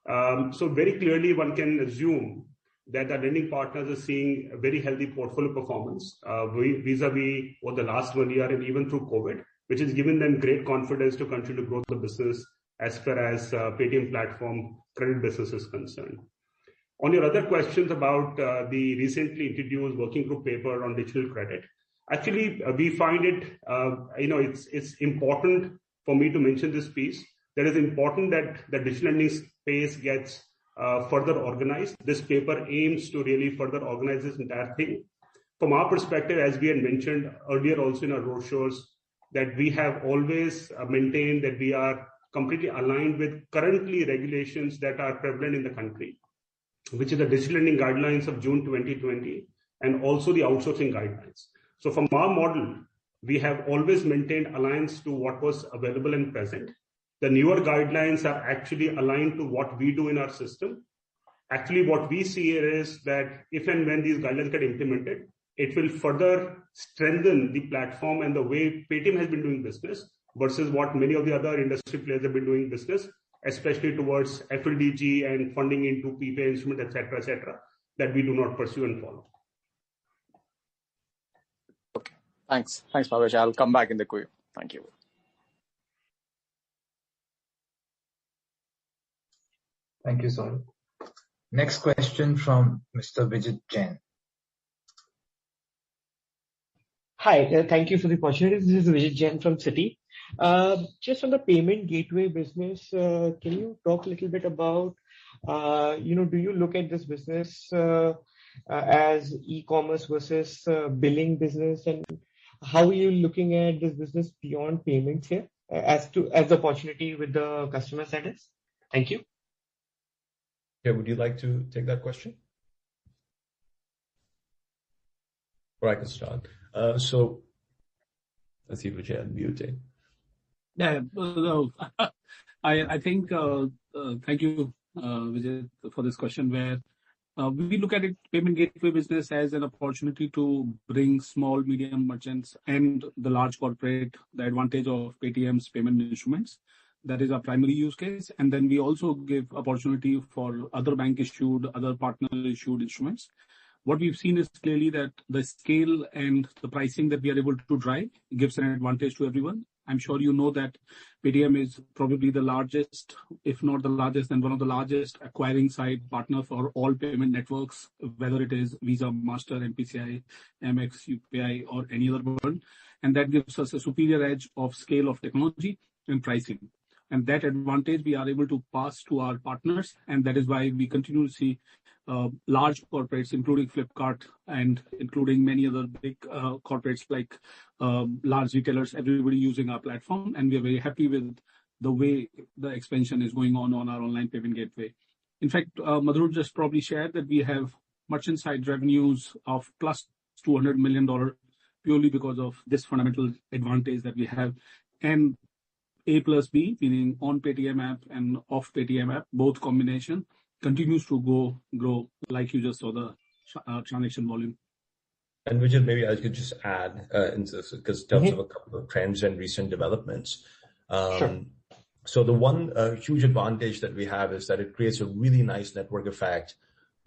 So very clearly one can assume that our lending partners are seeing a very healthy portfolio performance vis-a-vis over the last 1 year and even through COVID, which has given them great confidence to continue to grow the business as far as Paytm platform credit business is concerned. On your other questions about the recently introduced working group paper on digital credit, actually, we find it, it's important for me to mention this piece. That is important that the digital lending space gets further organized. This paper aims to really further organize this entire thing. From our perspective, as we had mentioned earlier also in our roadshows, that we have always maintained that we are completely aligned with currently regulations that are prevalent in the country, which is the digital lending guidelines of June 2020 and also the outsourcing guidelines. So from our model, we have always maintained alliance to what was available and present. The newer guidelines are actually aligned to what we do in our system. Actually, what we see here is that if and when these guidelines get implemented, it will further strengthen the platform and the way Paytm has been doing business versus what many of the other industry players have been doing business, especially towards FLDG and funding into PPA instrument, etc., that we do not pursue and follow. Okay, thanks, Bhavesh. I'll come back in the queue. Thank you. Thank you, Saurabh. Next question from Mr. Vijit Jain. Hi, thank you for the opportunity. This is Vijit Jain from Citi. Just on the payment gateway business, can you talk a little bit about, do you look at this business as e-commerce versus billing business, and how are you looking at this business beyond payments here as the opportunity with the customer centers? Thank you. Yeah, would you like to take that question? Or I can start. So let's see if we can mute it. Yeah, I think, thank you, Vijay, for this question where we look at it, payment gateway business as an opportunity to bring small, medium merchants and the large corporate the advantage of Paytm's payment instruments. That is our primary use case. And then we also give opportunity for other bank issued, other partner issued instruments. What we've seen is clearly that the scale and the pricing that we are able to drive gives an advantage to everyone. I'm sure you know that Paytm is probably the largest, if not the largest, and one of the largest acquiring side partner for all payment networks, whether it is Visa, Master, NPCI, Amex, UPI, or any other one. And that gives us a superior edge of scale of technology and pricing. And that advantage we are able to pass to our partners. And that is why we continue to see large corporates, including Flipkart and including many other big corporates like large retailers, everybody using our platform. And we are very happy with the way the expansion is going on our online payment gateway. In fact, Madhur just probably shared that we have merchant side revenues of plus $200 million purely because of this fundamental advantage that we have. And A plus B, meaning on Paytm app and off Paytm app, both combination continues to grow like you just saw the transaction volume. And Vijay, maybe I could just add because in terms of a couple of trends and recent developments. Sure. So the one huge advantage that we have is that it creates a really nice network effect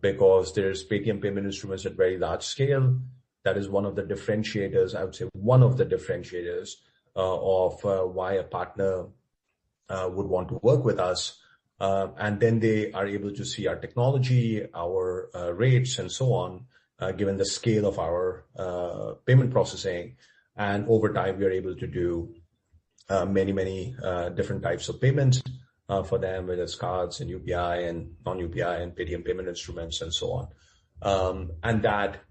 because there's Paytm payment instruments at very large scale. That is one of the differentiators, I would say one of the differentiators of why a partner would want to work with us. And then they are able to see our technology, our rates, and so on, given the scale of our payment processing. And over time, we are able to do many different types of payments for them, whether it's cards and UPI and non-UPI and Paytm payment instruments and so on. And that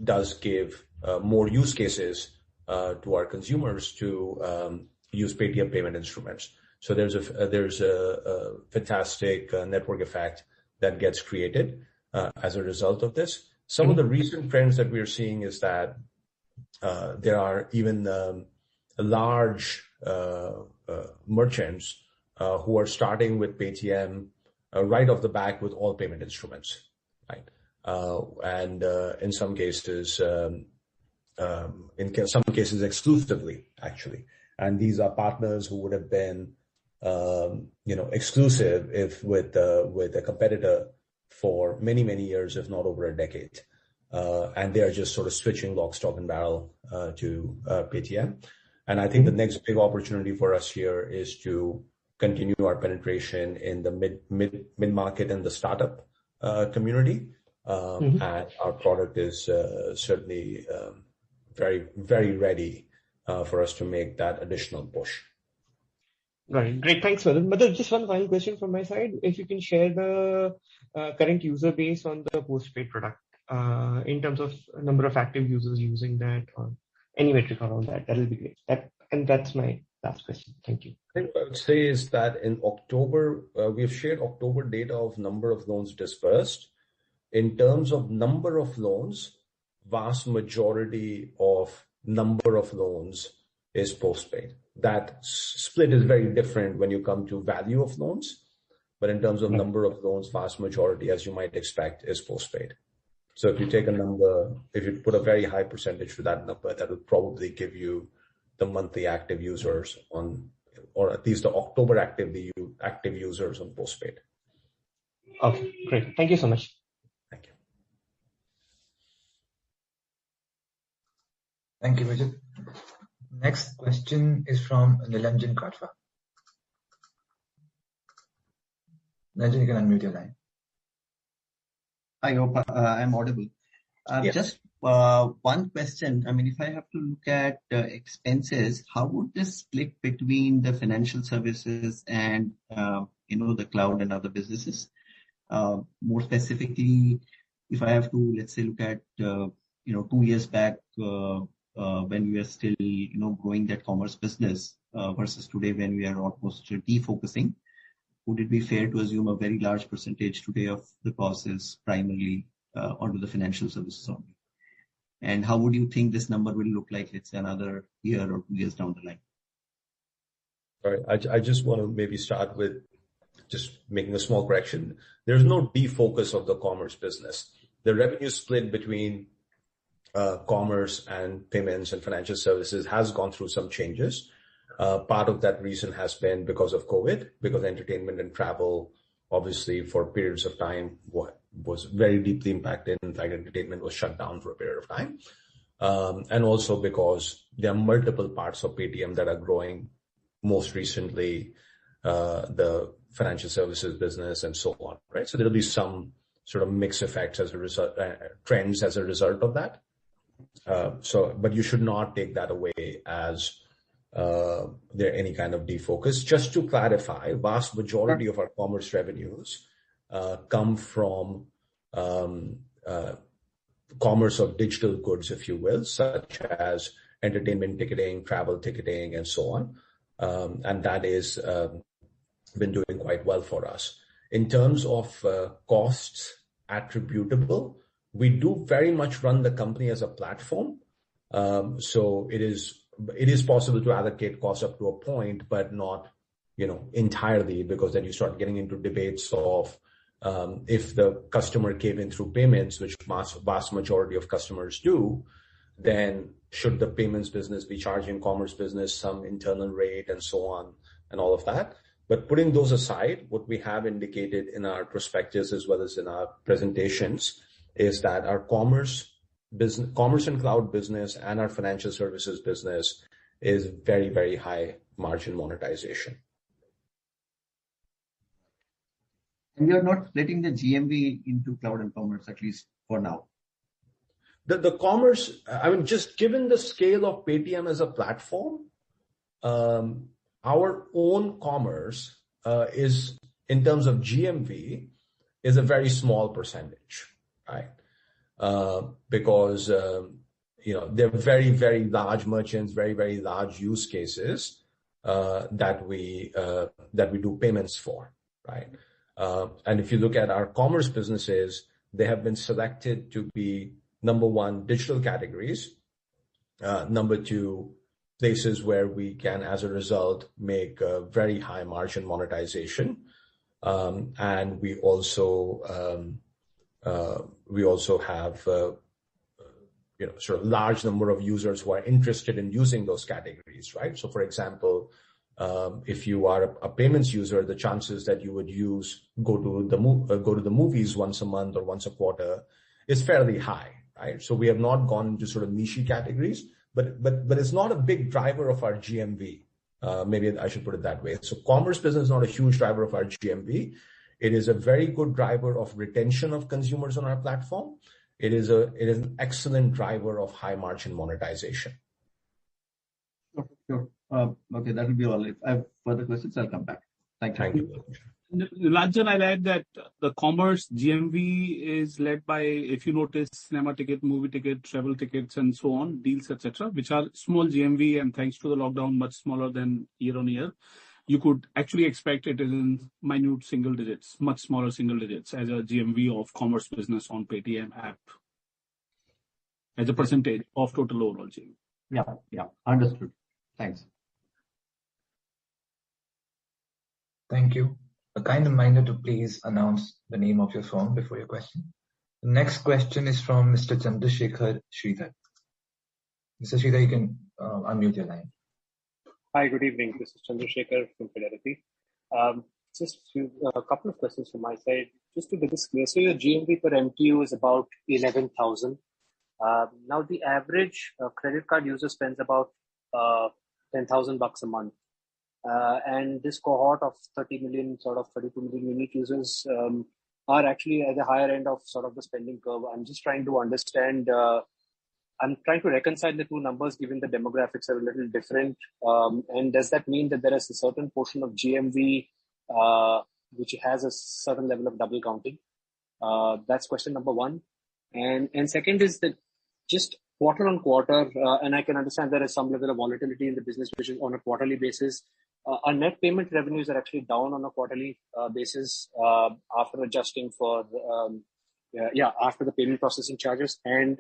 does give more use cases to our consumers to use Paytm payment instruments. So there's a fantastic network effect that gets created as a result of this. Some of the recent trends that we're seeing is that there are even large merchants who are starting with Paytm right off the bat with all payment instruments, right? And in some cases, exclusively, actually. And these are partners who would have been, exclusive with a competitor for many, many years, if not over a decade. And they are just sort of switching lock, stock, and barrel to Paytm. And I think the next big opportunity for us here is to continue our penetration in the mid-market and the startup community. And our product is certainly very, very ready for us to make that additional push. Right. Great. Thanks, Madhu. Madhu, just one final question from my side. If you can share the current user base on the postpaid product in terms of number of active users using that, or any metric around that, that'll be great. That's my last question. Thank you. I think what I would say is that in October, we've shared October data of number of loans dispersed. In terms of number of loans, vast majority of number of loans is postpaid. That split is very different when you come to value of loans, but in terms of number of loans, vast majority, as you might expect, is postpaid. So if you take a number, if you put a very high percentage to that number, that will probably give you the monthly active users on, or at least the October active users on postpaid. Okay, great. Thank you so much. Thank you. Thank you, Vijay. Next question is from Nilanjan Katwa. Nilanjan, you can unmute your line. I hope I'm audible. Yes. Just one question. I mean, if I have to look at expenses, how would this split between the financial services and the cloud and other businesses? More specifically, if I have to, let's say, look at 2 years back when we were still growing that commerce business versus today when we are almost defocusing, would it be fair to assume a very large percentage today of the cost is primarily onto the financial services only? And how would you think this number will look like, let's say, another year or 2 years down the line? All right. I just want to maybe start with just making a small correction. There's no defocus of the commerce business. The revenue split between commerce and payments and financial services has gone through some changes. Part of that reason has been because of COVID, because entertainment and travel, obviously, for periods of time, was very deeply impacted. In fact, entertainment was shut down for a period of time. And also because there are multiple parts of Paytm that are growing, most recently, the financial services business and so on, right? So there'll be some sort of mixed effects as a result, trends as a result of that. But you should not take that away as there any kind of defocus. Just to clarify, vast majority of our commerce revenues come from commerce of digital goods, if you will, such as entertainment ticketing, travel ticketing, and so on. And that is been doing quite well for us. In terms of costs attributable, we do very much run the company as a platform. So it is possible to allocate costs up to a point, but not, entirely, because then you start getting into debates of if the customer came in through payments, which vast majority of customers do, then should the payments business be charging commerce business some internal rate and so on and all of that. But putting those aside, what we have indicated in our prospectus as well as in our presentations is that our commerce and cloud business and our financial services business is very, very high margin monetization. And you're not splitting the GMV into cloud and commerce, at least for now. The commerce, just given the scale of Paytm as a platform, our own commerce is, in terms of GMV, is a very small percentage, right? Because they're very, very large merchants, very, very large use cases that we do payments for, right? And if you look at our commerce businesses, they have been selected to be number one, digital categories, number two, places where we can, as a result, make a very high margin monetization, and we also have sort of large number of users who are interested in using those categories, right? So, for example, if you are a payments user, the chances that you would go to the movies once a month or once a quarter is fairly high, right? So we have not gone into sort of niche categories, but it's not a big driver of our GMV. Maybe I should put it that way. So commerce business is not a huge driver of our GMV. It is a very good driver of retention of consumers on our platform. It is an excellent driver of high margin monetization. Sure. Okay, that will be all. If I have further questions, I'll come back. Thank you. Nilanjan, I'll add that the commerce GMV is led by, if you notice, cinema ticket, movie ticket, travel tickets, and so on, deals, etc., which are small GMV, and thanks to the lockdown, much smaller than year on year. You could actually expect it is in minute single digits, much smaller single digits as a GMV of commerce business on PAYTM app, as a percentage of total overall GMV. Yeah, understood. Thanks. Thank you. A kind reminder to please announce the name of your firm before your question. The next question is from Mr. Chandrasekhar Sridhar. Mr. Sridhar, you can unmute your line. Hi, good evening. This is Chandrasekhar from Fidelity. Just a couple of questions from my side. Just to get this clear, so your GMV per MTU is about 11,000. Now the average credit card user spends about $10,000 a month. And this cohort of 30 million, sort of 32 million unique users are actually at the higher end of sort of the spending curve. I'm just trying to understand, I'm trying to reconcile the two numbers given the demographics are a little different. And does that mean that there is a certain portion of GMV which has a certain level of double counting? That's question number one. And second is that just quarter on quarter, and I can understand there is some level of volatility in the business, which is on a quarterly basis. Our net payment revenues are actually down on a quarterly basis after adjusting for after the payment processing charges, and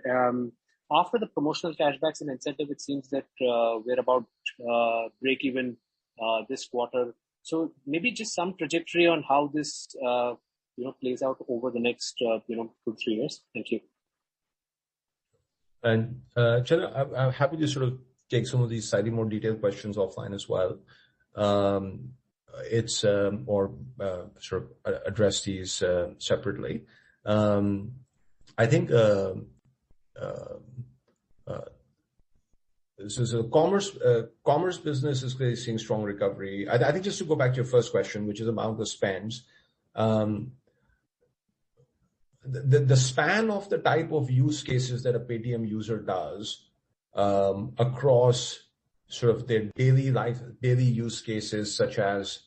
after the promotional cashbacks and incentive, it seems that we're about break even this quarter. So maybe just some trajectory on how this plays out over the next 2-3 years. Thank you. And Chandra, I'm happy to sort of take some of these slightly more detailed questions offline as well. Sort of address these separately. I think commerce business is clearly seeing strong recovery. I think just to go back to your first question, which is about the spends. The span of the type of use cases that a Paytm user does across sort of their daily use cases, such as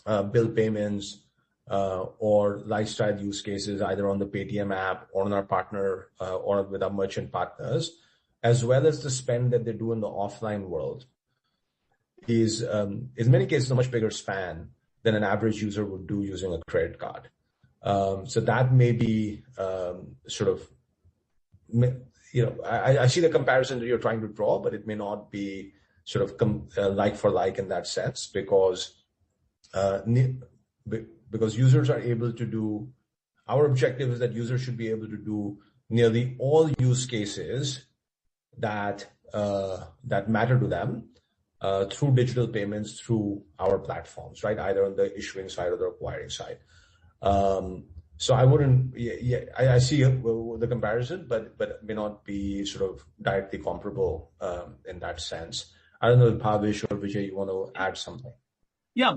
bill payments or lifestyle use cases, either on the Paytm app or on our partner or with our merchant partners, as well as the spend that they do in the offline world, is in many cases a much bigger span than an average user would do using a credit card. So that may be sort of, I see the comparison that you're trying to draw, but it may not be sort of like for like in that sense, because users are able to do. Our objective is that users should be able to do nearly all use cases that matter to them through digital payments through our platforms, right? Either on the issuing side or the acquiring side. So I wouldn't. I see the comparison, but it may not be sort of directly comparable in that sense. I don't know if Bhavesh or Vijay, you want to add something. Yeah,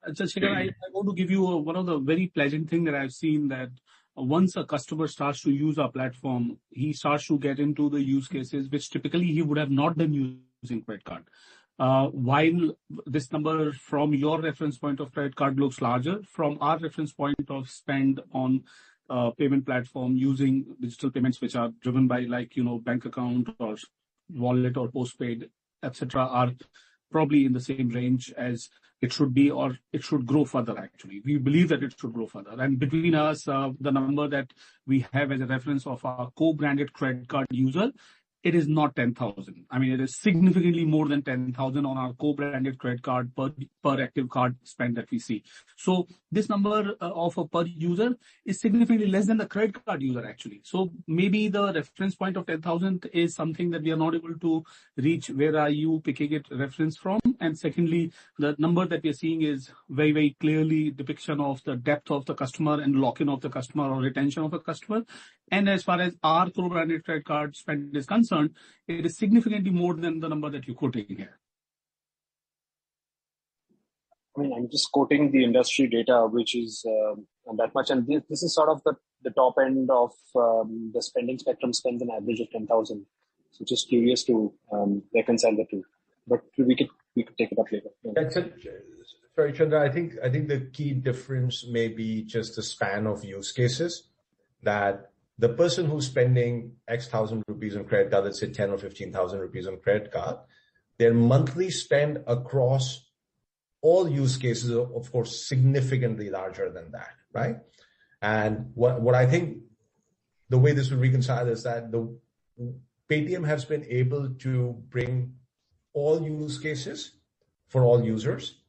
Chandrasekhar, I want to give you one of the very pleasant things that I've seen, that once a customer starts to use our platform, he starts to get into the use cases which typically he would have not done using credit card. While this number from your reference point of credit card looks larger, from our reference point of spend on payment platform using digital payments which are driven by bank account or wallet or postpaid, etc., are probably in the same range as it should be, or it should grow further. Actually, we believe that it should grow further. And between us, the number that we have as a reference of our co-branded credit card user, it is not 10,000. I mean, it is significantly more than 10,000 on our co-branded credit card per active card spend that we see. So this number of a per user is significantly less than the credit card user actually. So maybe the reference point of 10,000 is something that we are not able to reach. Where are you picking it reference from? And secondly, the number that we are seeing is very, very clearly depiction of the depth of the customer and lock-in of the customer or retention of a customer. And as far as our co-branded credit card spend is concerned, it is significantly more than the number that you're quoting here. I mean, I'm just quoting the industry data, which is that much. And this is sort of the top end of the spending spectrum, spends an average of 10,000. So just curious to reconcile the two. But we could take it up later. Yeah. Sorry, Chandra, I think the key difference may be just the span of use cases, that the person who's spending X thousand rupees on credit card, let's say 10 or 15,000 rupees on credit card, their monthly spend across all use cases, of course, significantly larger than that, right? And what I think the way this would reconcile is that the Paytm has been able to bring all use cases for all users.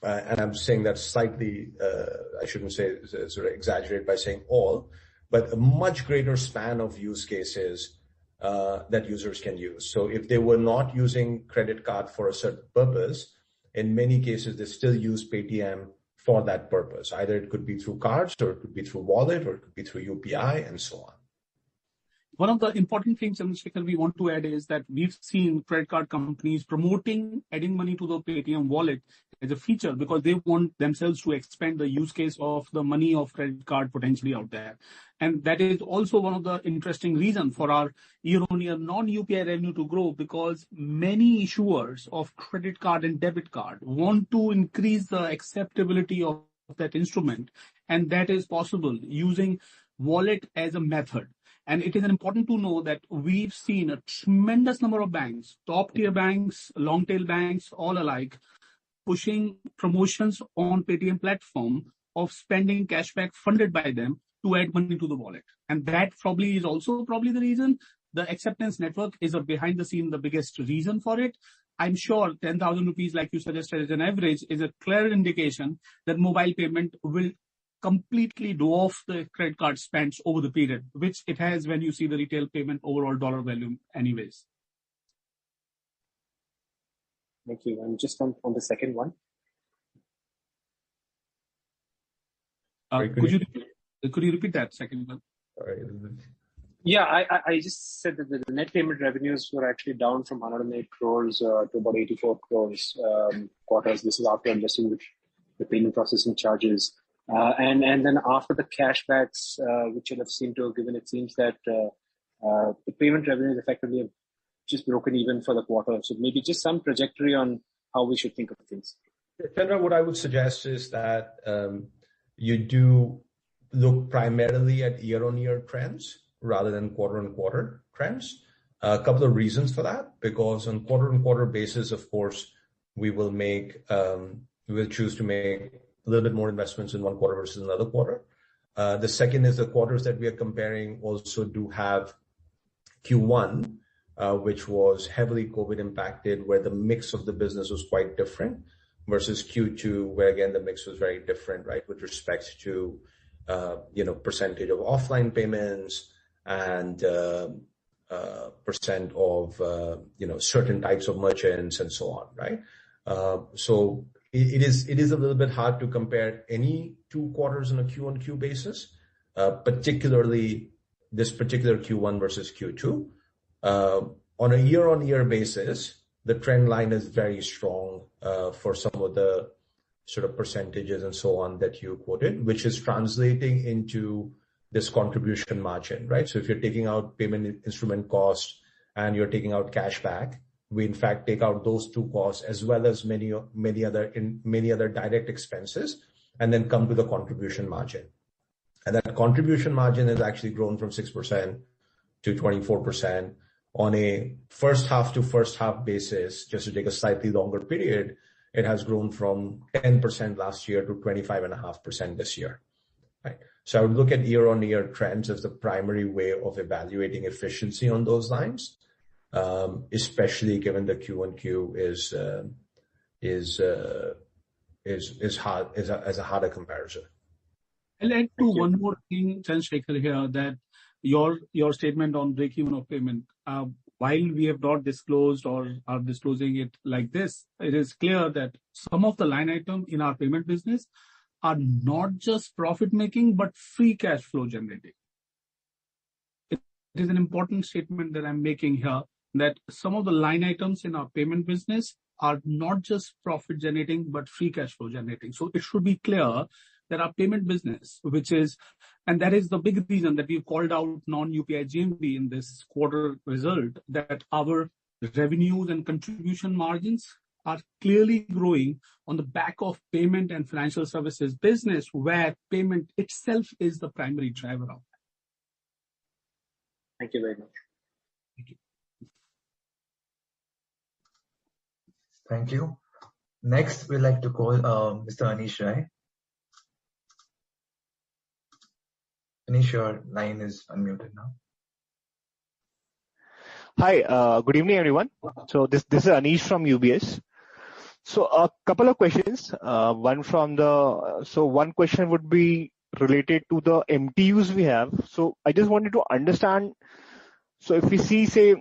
And I'm saying that slightly, I shouldn't say sort of exaggerate by saying all, but a much greater span of use cases that users can use. So if they were not using credit card for a certain purpose, in many cases, they still use Paytm for that purpose. Either it could be through cards, or it could be through wallet, or it could be through UPI, and so on. One of the important things, Chandrasekhar, we want to add is that we've seen credit card companies promoting adding money to the Paytm wallet as a feature because they want themselves to expand the use case of the money of credit card potentially out there. And that is also one of the interesting reasons for our year-on-year non-UPI revenue to grow, because many issuers of credit card and debit card want to increase the acceptability of that instrument. And that is possible using wallet as a method. And it is important to know that we've seen a tremendous number of banks, top-tier banks, long-tail banks, all alike, pushing promotions on Paytm platform of spending cashback funded by them to add money to the wallet. And that probably is also the reason the acceptance network is behind the scene, the biggest reason for it. I'm sure 10,000 rupees, like you suggested as an average, is a clear indication that mobile payment will completely dwarf the credit card spends over the period, which it has when you see the retail payment overall dollar value anyways. Thank you. And just on the second one. Could you repeat that second one? Sorry. Yeah, I just said that the net payment revenues were actually down from 108 crores to about 84 crores quarters. This is after adjusting the payment processing charges. And then after the cashbacks, which you'll have seen to have given, it seems that the payment revenues effectively have just broken even for the quarter. So maybe just some trajectory on how we should think of things. Chandra, what I would suggest is that you do look primarily at year-on-year trends rather than quarter-on-quarter trends. A couple of reasons for that, because on quarter-on-quarter basis, of course, we will choose to make a little bit more investments in one quarter versus another quarter. The second is the quarters that we are comparing also do have Q1, which was heavily COVID impacted, where the mix of the business was quite different, versus Q2, where again, the mix was very different, right, with respect to, percentage of offline payments and percent of, certain types of merchants and so on, right? So it is a little bit hard to compare any two quarters on a Q-on-Q basis, particularly this particular Q1 versus Q2. On a year-on-year basis, the trend line is very strong for some of the sort of percentages and so on that you quoted, which is translating into this contribution margin, right? So if you're taking out payment instrument cost and you're taking out cashback, we in fact take out those two costs as well as many other direct expenses, and then come to the contribution margin. And that contribution margin has actually grown from 6% to 24%. On a first half to first half basis, just to take a slightly longer period, it has grown from 10% last year to 25.5% this year. Right. So I would look at year-on-year trends as the primary way of evaluating efficiency on those lines, especially given the Q1Q is a harder comparison. I'll add to one more thing, Chandrasekhar, here, that your statement on break-even of payment, while we have not disclosed or are disclosing it like this, it is clear that some of the line items in our payment business are not just profit-making, but free cash flow generating. It is an important statement that I'm making here, that some of the line items in our payment business are not just profit generating, but free cash flow generating. So it should be clear that our payment business, and that is the big reason that we've called out non-UPI GMV in this quarter result, that our revenues and contribution margins are clearly growing on the back of payment and financial services business, where payment itself is the primary driver of that. Thank you very much. Thank you. Thank you. Next, we'd like to call Mr. Anish Rai. Anish, your line is unmuted now. Hi, good evening, everyone. So this is Anish from UBS. So a couple of questions. One question would be related to the MTUs we have. So I just wanted to understand. So if we see, say,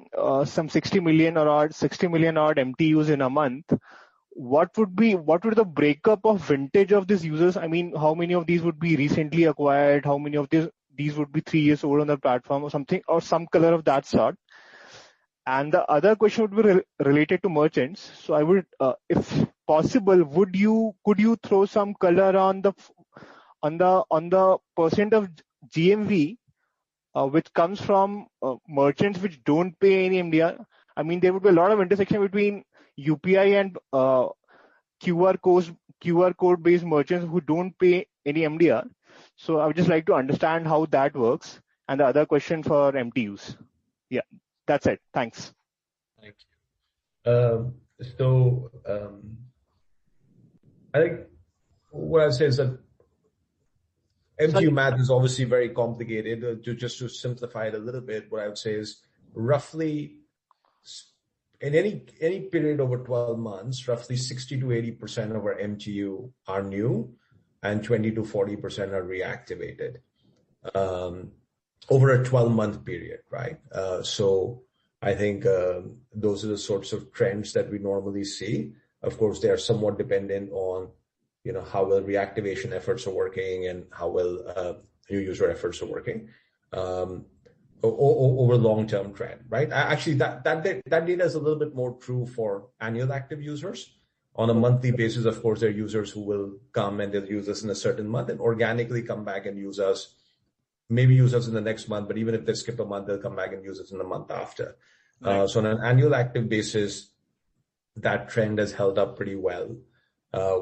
some 60 million odd MTUs in a month, what would the breakup of vintage of these users? I mean, how many of these would be recently acquired? How many of these would be 3 years old on the platform or something, or some color of that sort? And the other question would be related to merchants. So I would, if possible, could you throw some color on the percent of GMV which comes from merchants which don't pay any MDR? I mean, there would be a lot of intersection between UPI and QR code based merchants who don't pay any MDR. So I would just like to understand how that works. And the other question for MTUs. Yeah, that's it. Thanks. Thank you. I think what I'd say is that MTU math is obviously very complicated. Just to simplify it a little bit, what I would say is roughly in any period over 12 months, roughly 60 to 80% of our MTU are new and 20 to 40% are reactivated over a 12-month period, right? So I think those are the sorts of trends that we normally see. Of course, they are somewhat dependent on how well reactivation efforts are working and how well new user efforts are working over long-term trend, right? Actually, that data is a little bit more true for annual active users. On a monthly basis, of course, there are users who will come and they'll use us in a certain month and organically come back and use us in the next month, but even if they skip a month, they'll come back and use us in the month after. Right. So on an annual active basis, that trend has held up pretty well,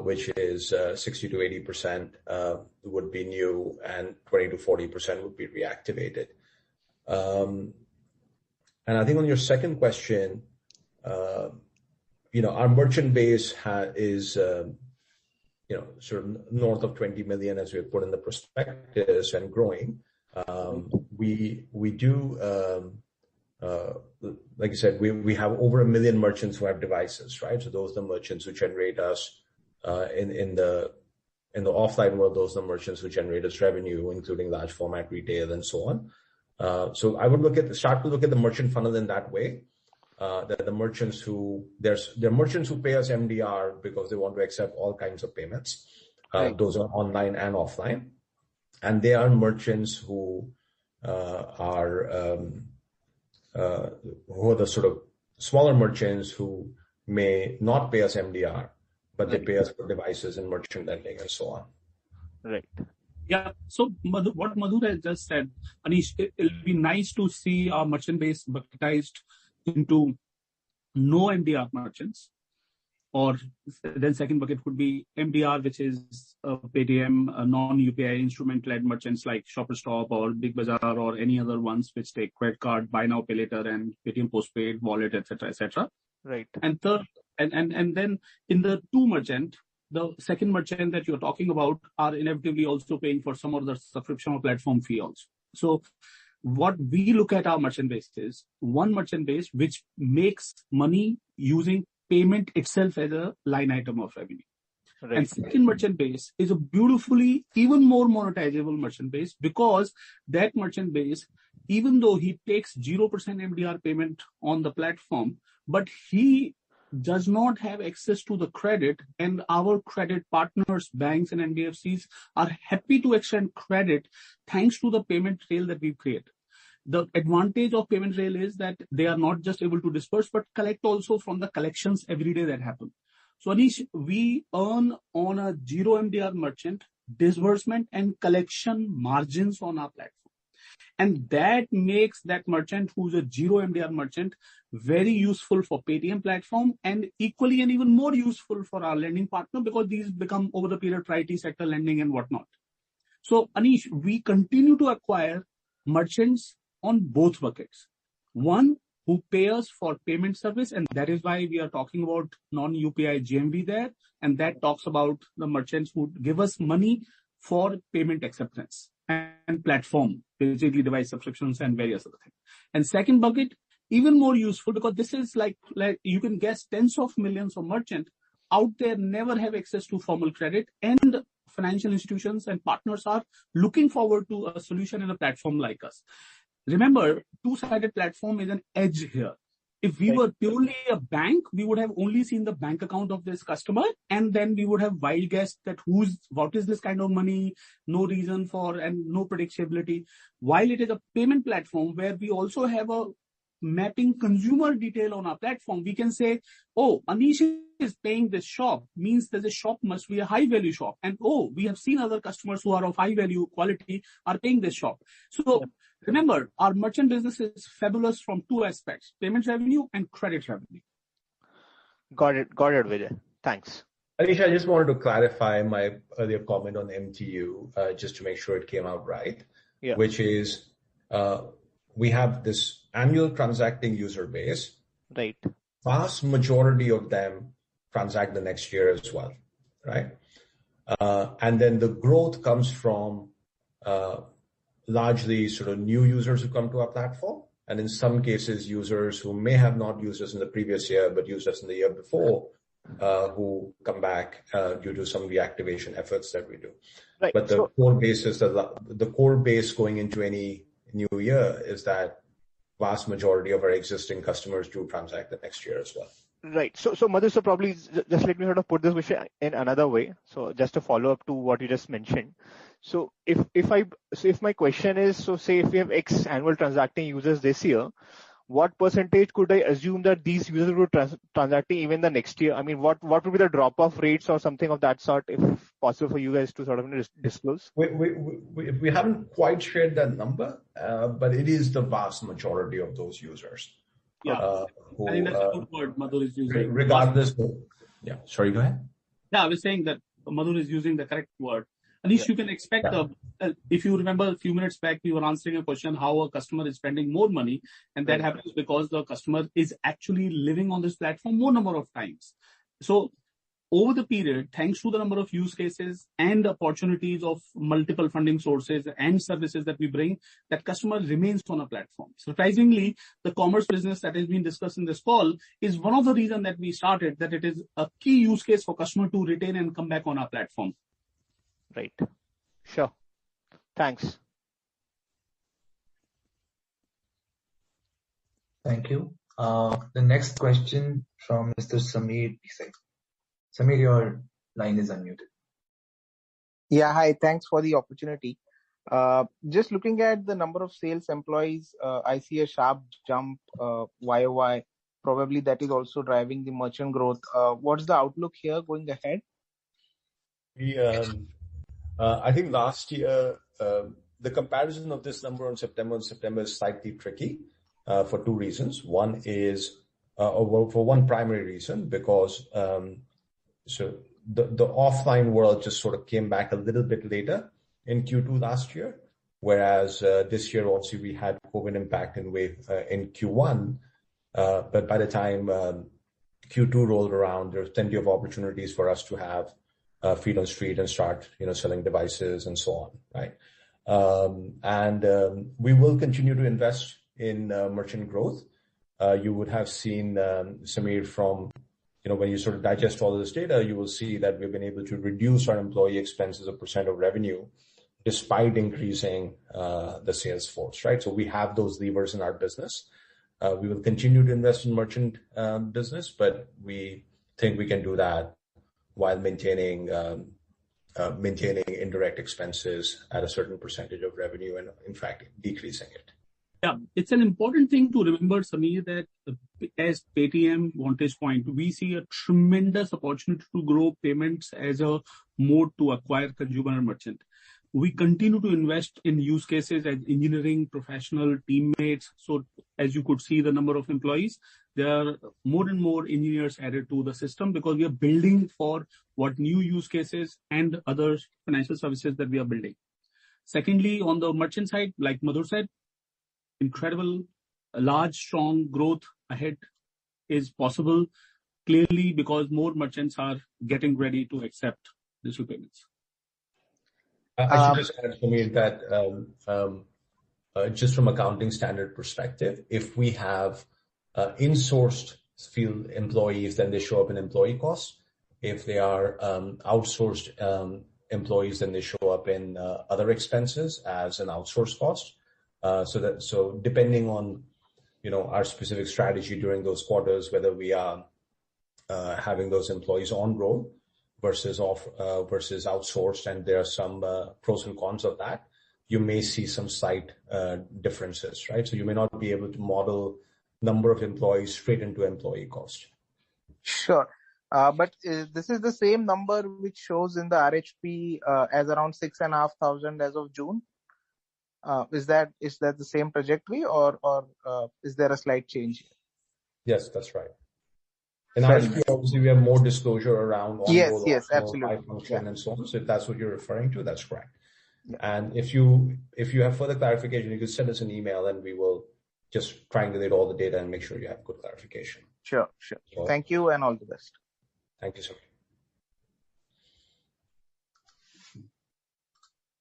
which is 60 to 80% would be new and 20 to 40% would be reactivated. And I think on your second question, our merchant base is sort of north of 20 million, as we have put in the prospectus, and growing. We do, like I said, we have over 1 million merchants who have devices, right? So those are the merchants who generate us in the offline world. Those are the merchants who generate us revenue, including large format retail and so on. So I would start to look at the merchant funnel in that way. That the merchants there are merchants who pay us MDR because they want to accept all kinds of payments. Right. Those are online and offline. And they are merchants who are the sort of smaller merchants who may not pay us MDR, but they pay us for devices and merchant lending and so on. Right. Yeah. So what Madhur has just said, Anish, it'll be nice to see our merchant base bucketized into no MDR merchants or then second bucket would be MDR, which is PAYTM, non-UPI instrument-led merchants like Shoppers Stop or Big Bazaar or any other ones which take credit card, buy now, pay later, and PAYTM postpaid, wallet, etc., etc. Right. And third, and then in the two merchant, the second merchant that you're talking about are inevitably also paying for some of the subscription or platform fee also. So what we look at our merchant base is one merchant base which makes money using payment itself as a line item of revenue. Right. And second merchant base is a beautifully even more monetizable merchant base, because that merchant base, even though he takes 0% MDR payment on the platform, but he does not have access to the credit, and our credit partners, banks and NBFCs are happy to extend credit thanks to the payment trail that we've created. The advantage of payment trail is that they are not just able to disperse, but collect also from the collections every day that happen. So Anish, we earn on a 0 MDR merchant disbursement and collection margins on our platform. And that makes that merchant who's a 0 MDR merchant very useful for PAYTM platform, and equally and even more useful for our lending partner, because these become over the period priority sector lending and whatnot. So Anish, we continue to acquire merchants on both buckets. One who pay us for payment service, and that is why we are talking about non-UPI GMV there, and that talks about the merchants who give us money for payment acceptance and platform, basically device subscriptions and various other things. And second bucket, even more useful, because this is like you can guess tens of millions of merchants out there never have access to formal credit, and financial institutions and partners are looking forward to a solution in a platform like us. Remember, two-sided platform is an edge here. If we were purely a bank, we would have only seen the bank account of this customer, and then we would have wild guessed that what is this kind of money, no reason for, and no predictability. While it is a payment platform where we also have a mapping consumer detail on our platform, we can say, oh, Anish is paying this shop, means that the shop must be a high value shop. And oh, we have seen other customers who are of high value quality are paying this shop. So remember, our merchant business is fabulous from two aspects, payment revenue and credit revenue. Got it, Vijay. Thanks. Anish, I just wanted to clarify my earlier comment on MTU, just to make sure it came out right, which is we have this annual transacting user base. Right. Vast majority of them transact the next year as well, right? And then the growth comes from largely sort of new users who come to our platform, and in some cases users who may have not used us in the previous year but used us in the year before, who come back due to some reactivation efforts that we do. Right. But the core base is the core base going into any new year is that vast majority of our existing customers do transact the next year as well. Right. So Madhu, so probably just let me sort of put this question in another way. So just to follow up to what you just mentioned. So if my question is, so say if we have X annual transacting users this year, what percentage could I assume that these users would transacting even the next year? I mean, what would be the drop-off rates or something of that sort, if possible for you guys to sort of disclose? We haven't quite shared that number, but it is the vast majority of those users. Yeah, I think that's a good word Madhu is using. Regardless of, sorry, go ahead. Yeah, I was saying that Madhu is using the correct word. Anish, you can expect, if you remember a few minutes back, we were answering a question how a customer is spending more money, and that happens because the customer is actually living on this platform more number of times. So over the period, thanks to the number of use cases and opportunities of multiple funding sources and services that we bring, that customer remains on a platform. Surprisingly, the commerce business that has been discussed in this call is one of the reasons that we started, that it is a key use case for customer to retain and come back on our platform. Right. Sure. Thanks. Thank you. The next question from Mr. Sameer. Sameer, your line is unmuted. Yeah, hi. Thanks for the opportunity. Just looking at the number of sales employees, I see a sharp jump YOY. Probably that is also driving the merchant growth. What's the outlook here going ahead? I think last year, the comparison of this number on September is slightly tricky for two reasons. One is, for one primary reason, because the offline world just sort of came back a little bit later in Q2 last year, whereas this year obviously we had COVID impact in Q1. But by the time Q2 rolled around, there's plenty of opportunities for us to have feet on street and start, selling devices and so on, right? We will continue to invest in merchant growth. You would have seen, Samir, from, when you sort of digest all of this data, you will see that we've been able to reduce our employee expenses as a % of revenue despite increasing the sales force, right? So we have those levers in our business. We will continue to invest in merchant business, but we think we can do that while maintaining indirect expenses at a certain percentage of revenue and, in fact, decreasing it. Yeah, it's an important thing to remember, Samir, that as Paytm Vantage Point, we see a tremendous opportunity to grow payments as a mode to acquire consumer and merchant. We continue to invest in use cases as engineering professional teammates. So as you could see the number of employees, there are more and more engineers added to the system because we are building for what new use cases and other financial services that we are building. Secondly, on the merchant side, like Madhur said, incredible, large, strong growth ahead is possible, clearly because more merchants are getting ready to accept digital payments. I should just add, Samir, that just from accounting standard perspective, if we have insourced field employees, then they show up in employee costs. If they are outsourced employees, then they show up in other expenses as an outsourced cost. So depending on our specific strategy during those quarters, whether we are having those employees on roll versus outsourced, and there are some pros and cons of that, you may see some slight differences, right? So you may not be able to model number of employees straight into employee cost. Sure. But this is the same number which shows in the RHP as around 6,500 as of June. Is that the same trajectory, or is there a slight change here? Yes, that's right. In RHP, obviously, we have more disclosure around yes, absolutely, function and so on. So if that's what you're referring to, that's correct. Yeah. And if you have further clarification, you can send us an email and we will just triangulate all the data and make sure you have good clarification. Sure. So, thank you and all the best. Thank you, sir.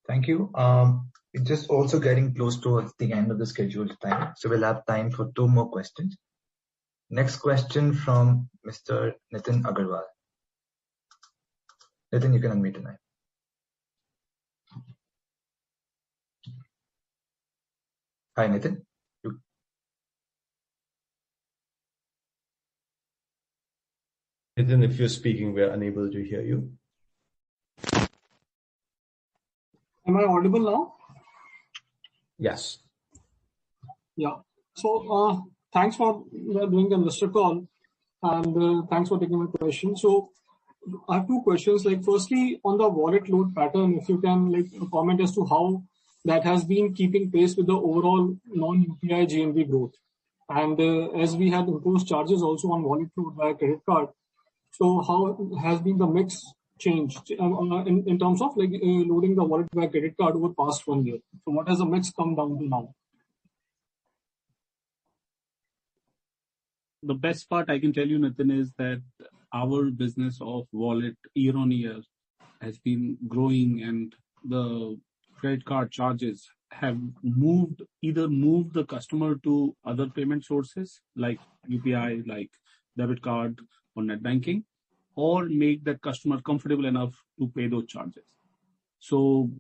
Thank you. We're just also getting close towards the end of the scheduled time, so we'll have time for 2 more questions. Next question from Mr. Nitin Agarwal. Nitin, you can unmute tonight. Hi, Nitin. Nitin, if you're speaking, we are unable to hear you. Am I audible now? Yes. Yeah. So thanks for doing the investor call, and thanks for taking my question. So I have 2 questions. Like, firstly, on the wallet load pattern, if you can comment as to how that has been keeping pace with the overall non-UPI GMV growth. And as we had imposed charges also on wallet load via credit card, so how has been the mix changed in terms of loading the wallet via credit card over past 1 year? So what has the mix come down to now? The best part I can tell you, Nitin, is that our business of wallet year on year has been growing, and the credit card charges have either moved the customer to other payment sources like UPI, like debit card or net banking, or make that customer comfortable enough to pay those charges. So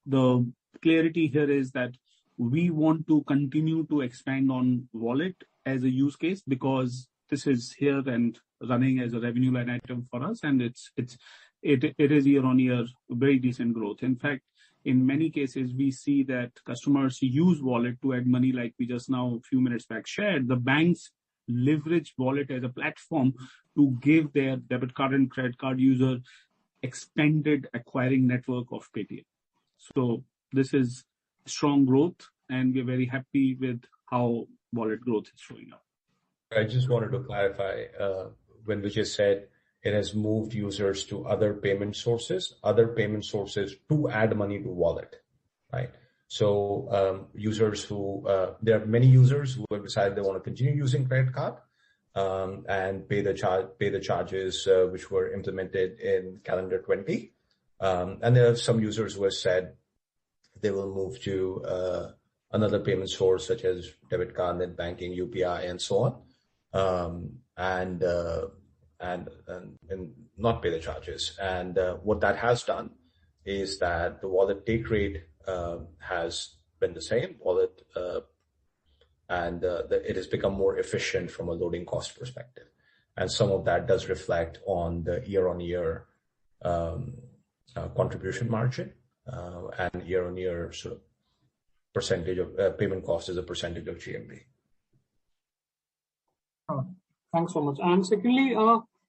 the clarity here is that we want to continue to expand on wallet as a use case because this is here and running as a revenue line item for us, and it is year on year very decent growth. In fact, in many cases, we see that customers use wallet to add money, like we just now a few minutes back shared. The banks leverage wallet as a platform to give their debit card and credit card user expanded acquiring network of Paytm. So this is strong growth, and we're very happy with how wallet growth is showing up. I just wanted to clarify when Vijay said it has moved users to other payment sources to add money to wallet, right? So users who there are many users who have decided they want to continue using credit card and pay the charges which were implemented in calendar 20. And there are some users who have said they will move to another payment source such as debit card, net banking, UPI, and so on, and not pay the charges. And what that has done is that the wallet take rate has been the same, and it has become more efficient from a loading cost perspective. And some of that does reflect on the year-on-year contribution margin and year-on-year sort of percentage of payment cost as a percentage of GMV. Thanks so much. And secondly,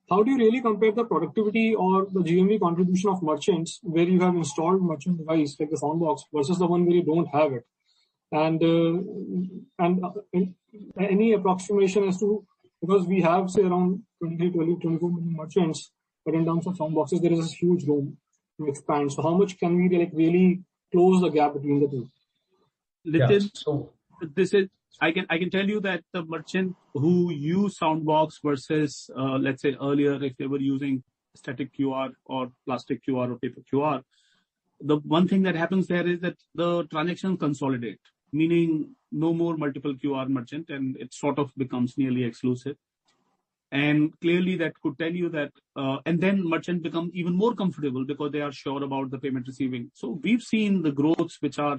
how do you really compare the productivity or the GMV contribution of merchants where you have installed merchant device like the Soundbox versus the one where you don't have it? And any approximation as to, because we have say around 24 million merchants, but in terms of Soundboxes, there is a huge room to expand. So how much can we really close the gap between the two? Nitin, so this is, I can tell you that the merchant who use Soundbox versus, let's say earlier, if they were using static QR or plastic QR or paper QR, the one thing that happens there is that the transactions consolidate, meaning no more multiple QR merchant, and it sort of becomes nearly exclusive. And clearly that could tell you that, and then merchant become even more comfortable because they are sure about the payment receiving. So we've seen the growths which are,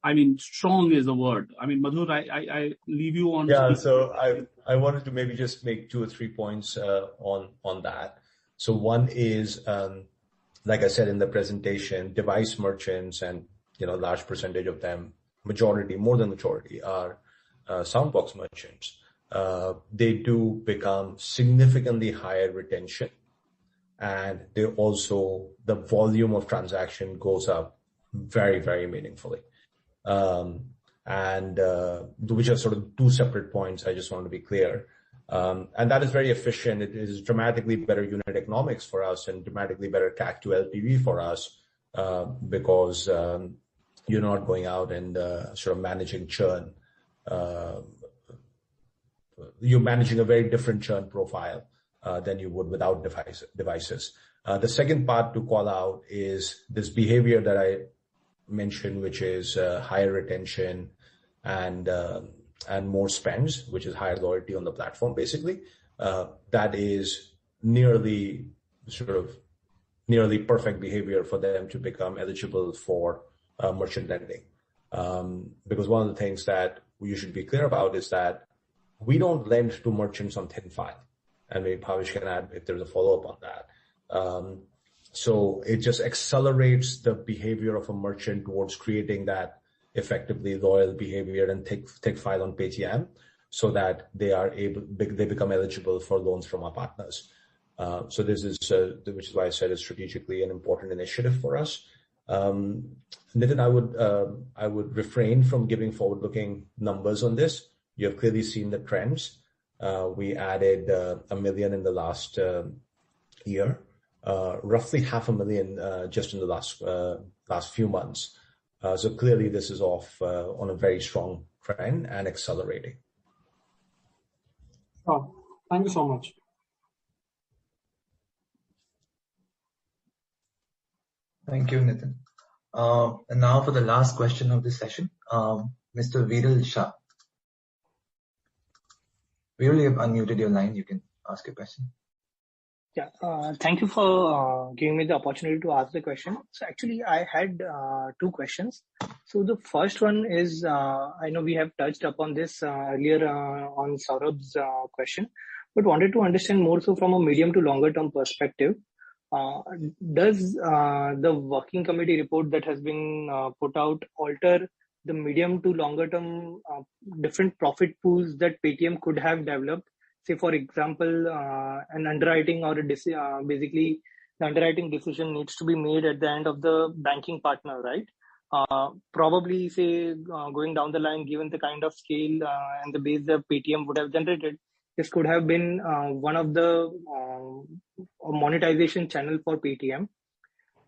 I mean, strong is the word. I mean, Madhur, I leave you on. Yeah, so I wanted to maybe just make 2 or 3 points on that. So one is, like I said in the presentation, device merchants and, large percentage of them, more than majority are Soundbox merchants. They do become significantly higher retention, and the volume of transaction goes up very, very meaningfully. Which are sort of 2 separate points. I just want to be clear. And that is very efficient. It is dramatically better unit economics for us and dramatically better CAC to LTV for us, because you're not going out and sort of managing churn. You're managing a very different churn profile than you would without devices. The second part to call out is this behavior that I mentioned, which is higher retention and more spends, which is higher loyalty on the platform, basically. That is nearly perfect behavior for them to become eligible for merchant lending. Because one of the things that you should be clear about is that we don't lend to merchants on thin file. And maybe Bhavesh can add if there's a follow-up on that. So it just accelerates the behavior of a merchant towards creating that effectively loyal behavior and take file on PAYTM, so that they become eligible for loans from our partners. So this is, which is why I said it's strategically an important initiative for us. Nitin, I would refrain from giving forward-looking numbers on this. You have clearly seen the trends. We added 1 million in the last year. Roughly 500,000 just in the last few months. So clearly this is off on a very strong trend and accelerating. Oh, thank you so much. Thank you, Nitin. And now for the last question of this session, Mr. Viral Shah. Viral, you have unmuted your line. You can ask your question. Yeah, thank you for giving me the opportunity to ask the question. So actually, I had 2 questions. So the first one is, I know we have touched upon this earlier on Saurabh's question, but wanted to understand more so from a medium to longer term perspective. Does the working committee report that has been put out alter the medium to longer term different profit pools that Paytm could have developed? Say, for example, an underwriting or basically the underwriting decision needs to be made at the end of the banking partner, right? Probably, say, going down the line, given the kind of scale and the base that Paytm would have generated, this could have been one of the monetization channel for Paytm.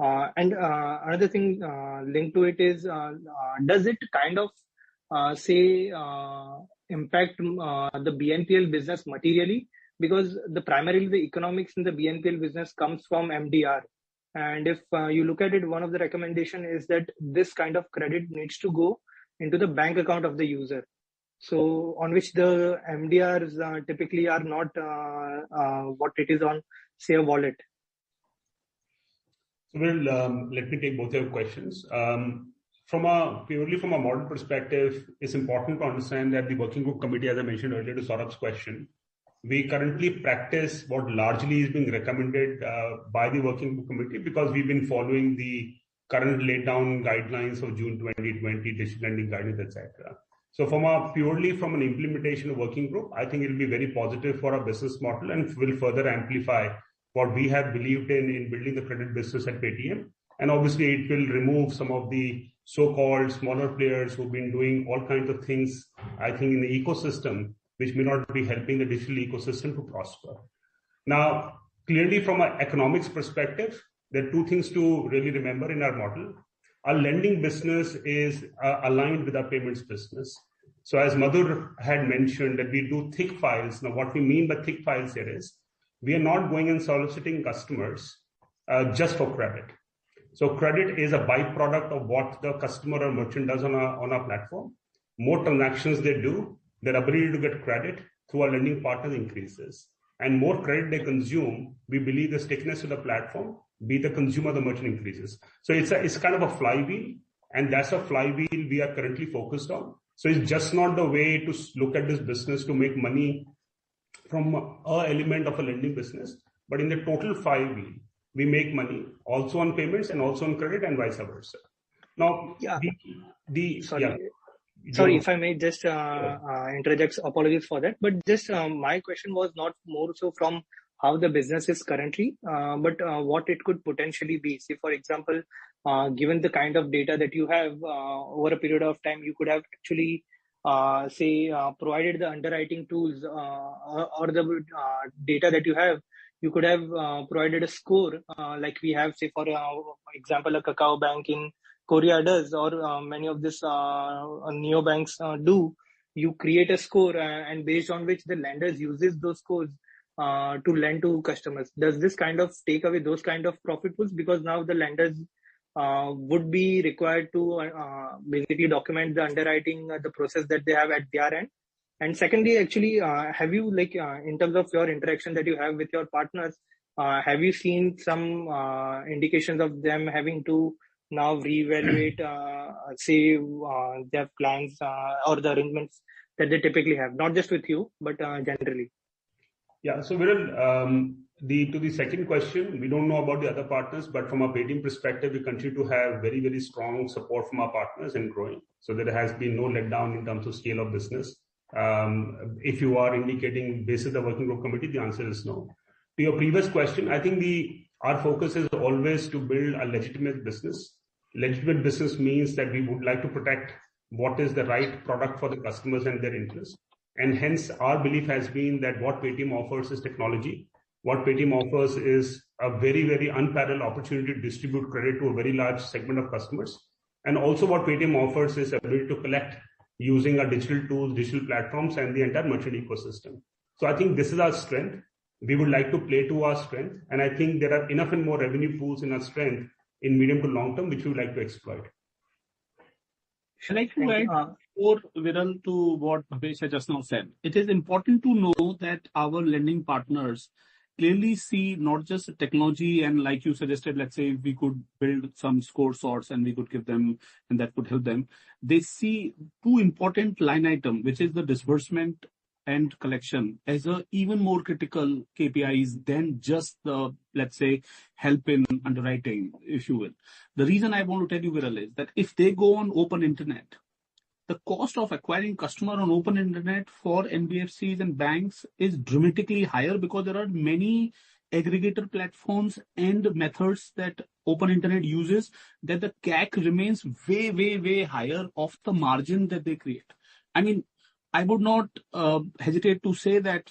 And another thing linked to it is, does it kind of impact the BNPL business materially? Because primarily the economics in the BNPL business comes from MDR. And if you look at it, one of the recommendation is that this kind of credit needs to go into the bank account of the user. So on which the MDRs typically are not what it is on, say, a wallet. So let me take both your questions. Purely from a model perspective, it's important to understand that the working group committee, as I mentioned earlier to Saurabh's question, we currently practice what largely is being recommended by the working group committee, because we've been following the current laid down guidelines of June 2020 digital lending guidance, etc. So purely from an implementation of working group, I think it will be very positive for our business model and will further amplify what we have believed in building the credit business at Paytm. And obviously it will remove some of the so-called smaller players who've been doing all kinds of things, I think, in the ecosystem, which may not be helping the digital ecosystem to prosper. Now, clearly from an economics perspective, there are two things to really remember in our model. Our lending business is aligned with our payments business. So as Madhur had mentioned that we do thick files. Now what we mean by thick files here is, we are not going and soliciting customers just for credit. So credit is a byproduct of what the customer or merchant does on our platform. More transactions they do, their ability to get credit through our lending partners increases. And more credit they consume, we believe the stickiness of the platform, be the consumer, the merchant increases. So it's kind of a flywheel, and that's a flywheel we are currently focused on. So it's just not the way to look at this business to make money from an element of a lending business, but in the total flywheel, we make money also on payments and also on credit and vice versa. Now, Sorry, if I may just interject, apologies for that. But just my question was not more so from how the business is currently, but what it could potentially be. Say, for example, given the kind of data that you have over a period of time, you could have actually provided the underwriting tools or the data that you have. You could have provided a score like we have, say, for example, a Kakao Bank in Korea does, or many of these neobanks do. You create a score and based on which the lenders uses those scores to lend to customers. Does this kind of take away those kind of profit pools? Because now the lenders would be required to basically document the underwriting, the process that they have at their end. And secondly, actually, have you, like, in terms of your interaction that you have with your partners, have you seen some indications of them having to now reevaluate, their plans or the arrangements that they typically have, not just with you, but generally? Yeah, so Viral, to the second question, we don't know about the other partners, but from a Paytm perspective, we continue to have very, very strong support from our partners and growing. So there has been no letdown in terms of scale of business. If you are indicating based on the working group committee, the answer is no. To your previous question, I think our focus is always to build a legitimate business. Legitimate business means that we would like to protect what is the right product for the customers and their interests. And hence our belief has been that what Paytm offers is technology. What Paytm offers is a very, very unparalleled opportunity to distribute credit to a very large segment of customers. And also what Paytm offers is ability to collect using our digital tools, digital platforms, and the entire merchant ecosystem. So I think this is our strength. We would like to play to our strength. And I think there are enough and more revenue pools in our strength in medium to long term, which we would like to exploit. Shall I add more, Viral, to what Bhavesh just now said? It is important to know that our lending partners clearly see not just the technology and, like you suggested, let's say we could build some score sorts and we could give them and that could help them. They see two important line items, which is the disbursement and collection, as a even more critical KPIs than just the, let's say, help in underwriting, if you will. The reason I want to tell you, Viral, is that if they go on open internet, the cost of acquiring customer on open internet for NBFCs and banks is dramatically higher because there are many aggregator platforms and methods that open internet uses, that the CAC remains way, way, way higher of the margin that they create. I mean, I would not hesitate to say that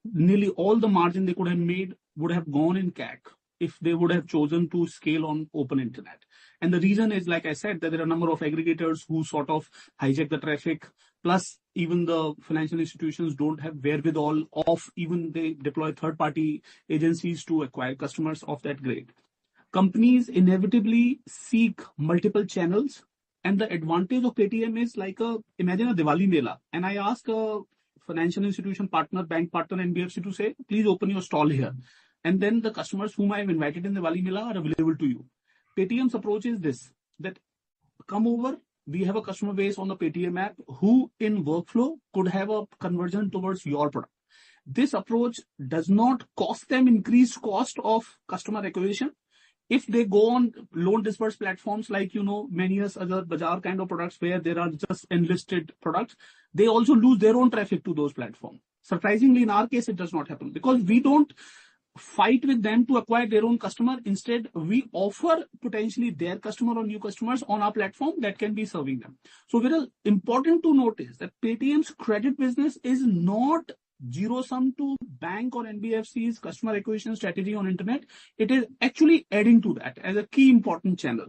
nearly all the margin they could have made would have gone in CAC if they would have chosen to scale on open internet. And the reason is, like I said, that there are a number of aggregators who sort of hijack the traffic. Plus, even the financial institutions don't have wherewithal of even they deploy third-party agencies to acquire customers of that grade. Companies inevitably seek multiple channels. And the advantage of PAYTM is imagine a Diwali Mela. And I ask a financial institution partner, bank partner, NBFC to say, please open your stall here. And then the customers whom I have invited in the Diwali Mela are available to you. PAYTM's approach is this, that come over, we have a customer base on the PAYTM app who in workflow could have a conversion towards your product. This approach does not cost them increased cost of customer acquisition. If they go on loan disbursed platforms like, many other Bazaar kind of products where there are just enlisted products, they also lose their own traffic to those platforms. Surprisingly, in our case, it does not happen because we don't fight with them to acquire their own customer. Instead, we offer potentially their customer or new customers on our platform that can be serving them. So very important to notice that PAYTM's credit business is not zero sum to bank or NBFC's customer acquisition strategy on internet. It is actually adding to that as a key important channel.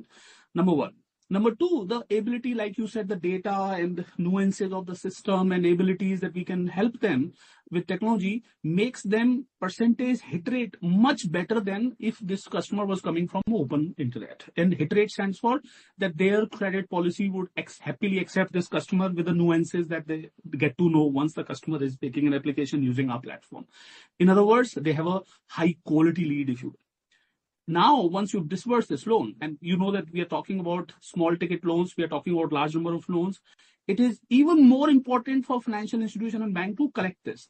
Number one. Number two, the ability, like you said, the data and nuances of the system and abilities that we can help them with technology makes them percentage hit rate much better than if this customer was coming from open internet. And hit rate stands for that their credit policy would happily accept this customer with the nuances that they get to know once the customer is taking an application using our platform. In other words, they have a high quality lead, if you will. Now, once you disburse this loan, and you know that we are talking about small ticket loans, we are talking about large number of loans, it is even more important for financial institution and bank to collect this.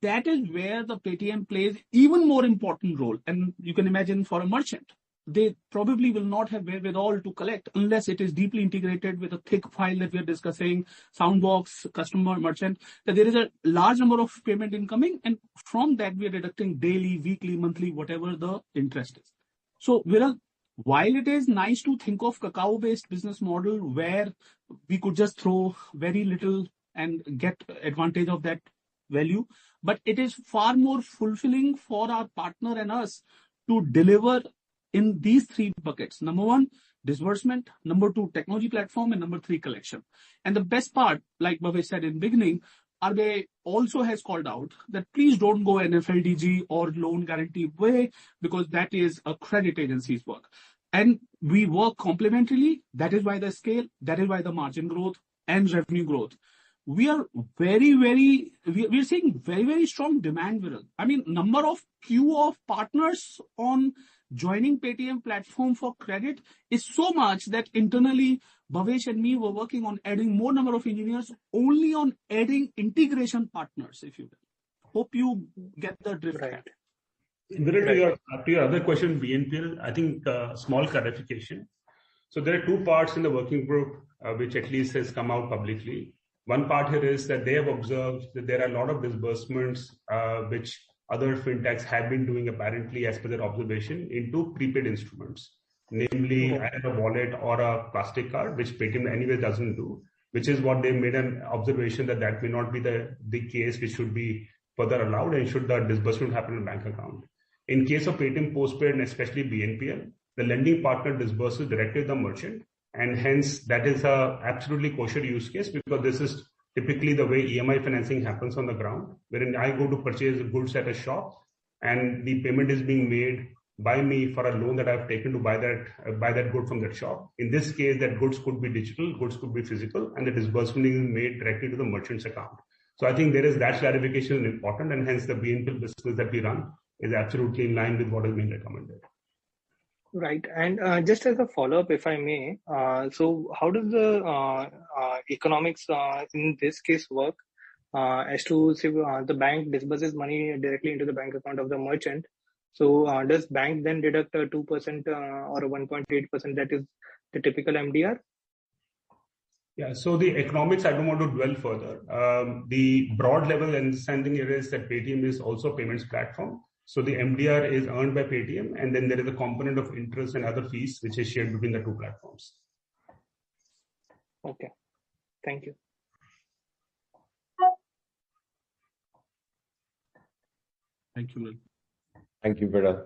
That is where the PAYTM plays even more important role. And you can imagine for a merchant, they probably will not have wherewithal to collect unless it is deeply integrated with a thick file that we are discussing, Soundbox, customer, merchant, that there is a large number of payment incoming. And from that, we are deducting daily, weekly, monthly, whatever the interest is. So, Viral, while it is nice to think of cacao-based business model where we could just throw very little and get advantage of that value, but it is far more fulfilling for our partner and us to deliver in these three buckets. Number one, disbursement. Number two, technology platform. And number three, collection. And the best part, like Bhavesh said in beginning, RBI also has called out that please don't go NFLDG or loan guarantee way because that is a credit agency's work. And we work complementarily. That is why the scale, that is why the margin growth and revenue growth. We are we're seeing very, very strong demand. I mean, number of queue of partners on joining PAYTM platform for credit is so much that internally Bhavesh and me were working on adding more number of engineers only on adding integration partners, if you will. Hope you get the drift. Right. To your other question, BNPL, I think small clarification. So there are two parts in the working group which at least has come out publicly. One part here is that they have observed that there are a lot of disbursements which other fintechs have been doing apparently as per their observation into prepaid instruments, namely either a wallet or a plastic card, which PAYTM anyway doesn't do, which is what they made an observation that may not be the case, which should be further allowed and should the disbursement happen in a bank account. In case of PAYTM postpaid and especially BNPL, the lending partner disburses directly to the merchant, and hence that is a absolutely kosher use case because this is typically the way EMI financing happens on the ground, wherein I go to purchase goods at a shop and the payment is being made by me for a loan that I've taken to buy that good from that shop. In this case, that goods could be digital, goods could be physical, and the disbursement is made directly to the merchant's account. So I think there is that clarification is important, and hence the BNPL business that we run is absolutely in line with what has been recommended. Right. And just as a follow-up, if I may, so how does the economics in this case work as to say the bank disburses money directly into the bank account of the merchant? So does bank then deduct 2% or 1.8% that is the typical MDR? Yeah, so the economics, I don't want to dwell further. The broad level understanding here is that PAYTM is also a payments platform. So the MDR is earned by PAYTM, and then there is a component of interest and other fees which is shared between the two platforms. Okay, thank you. Thank you, Will. Thank you, Viral.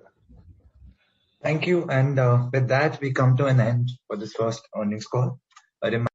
Thank you. And with that, we come to an end for this first earnings call. A reminder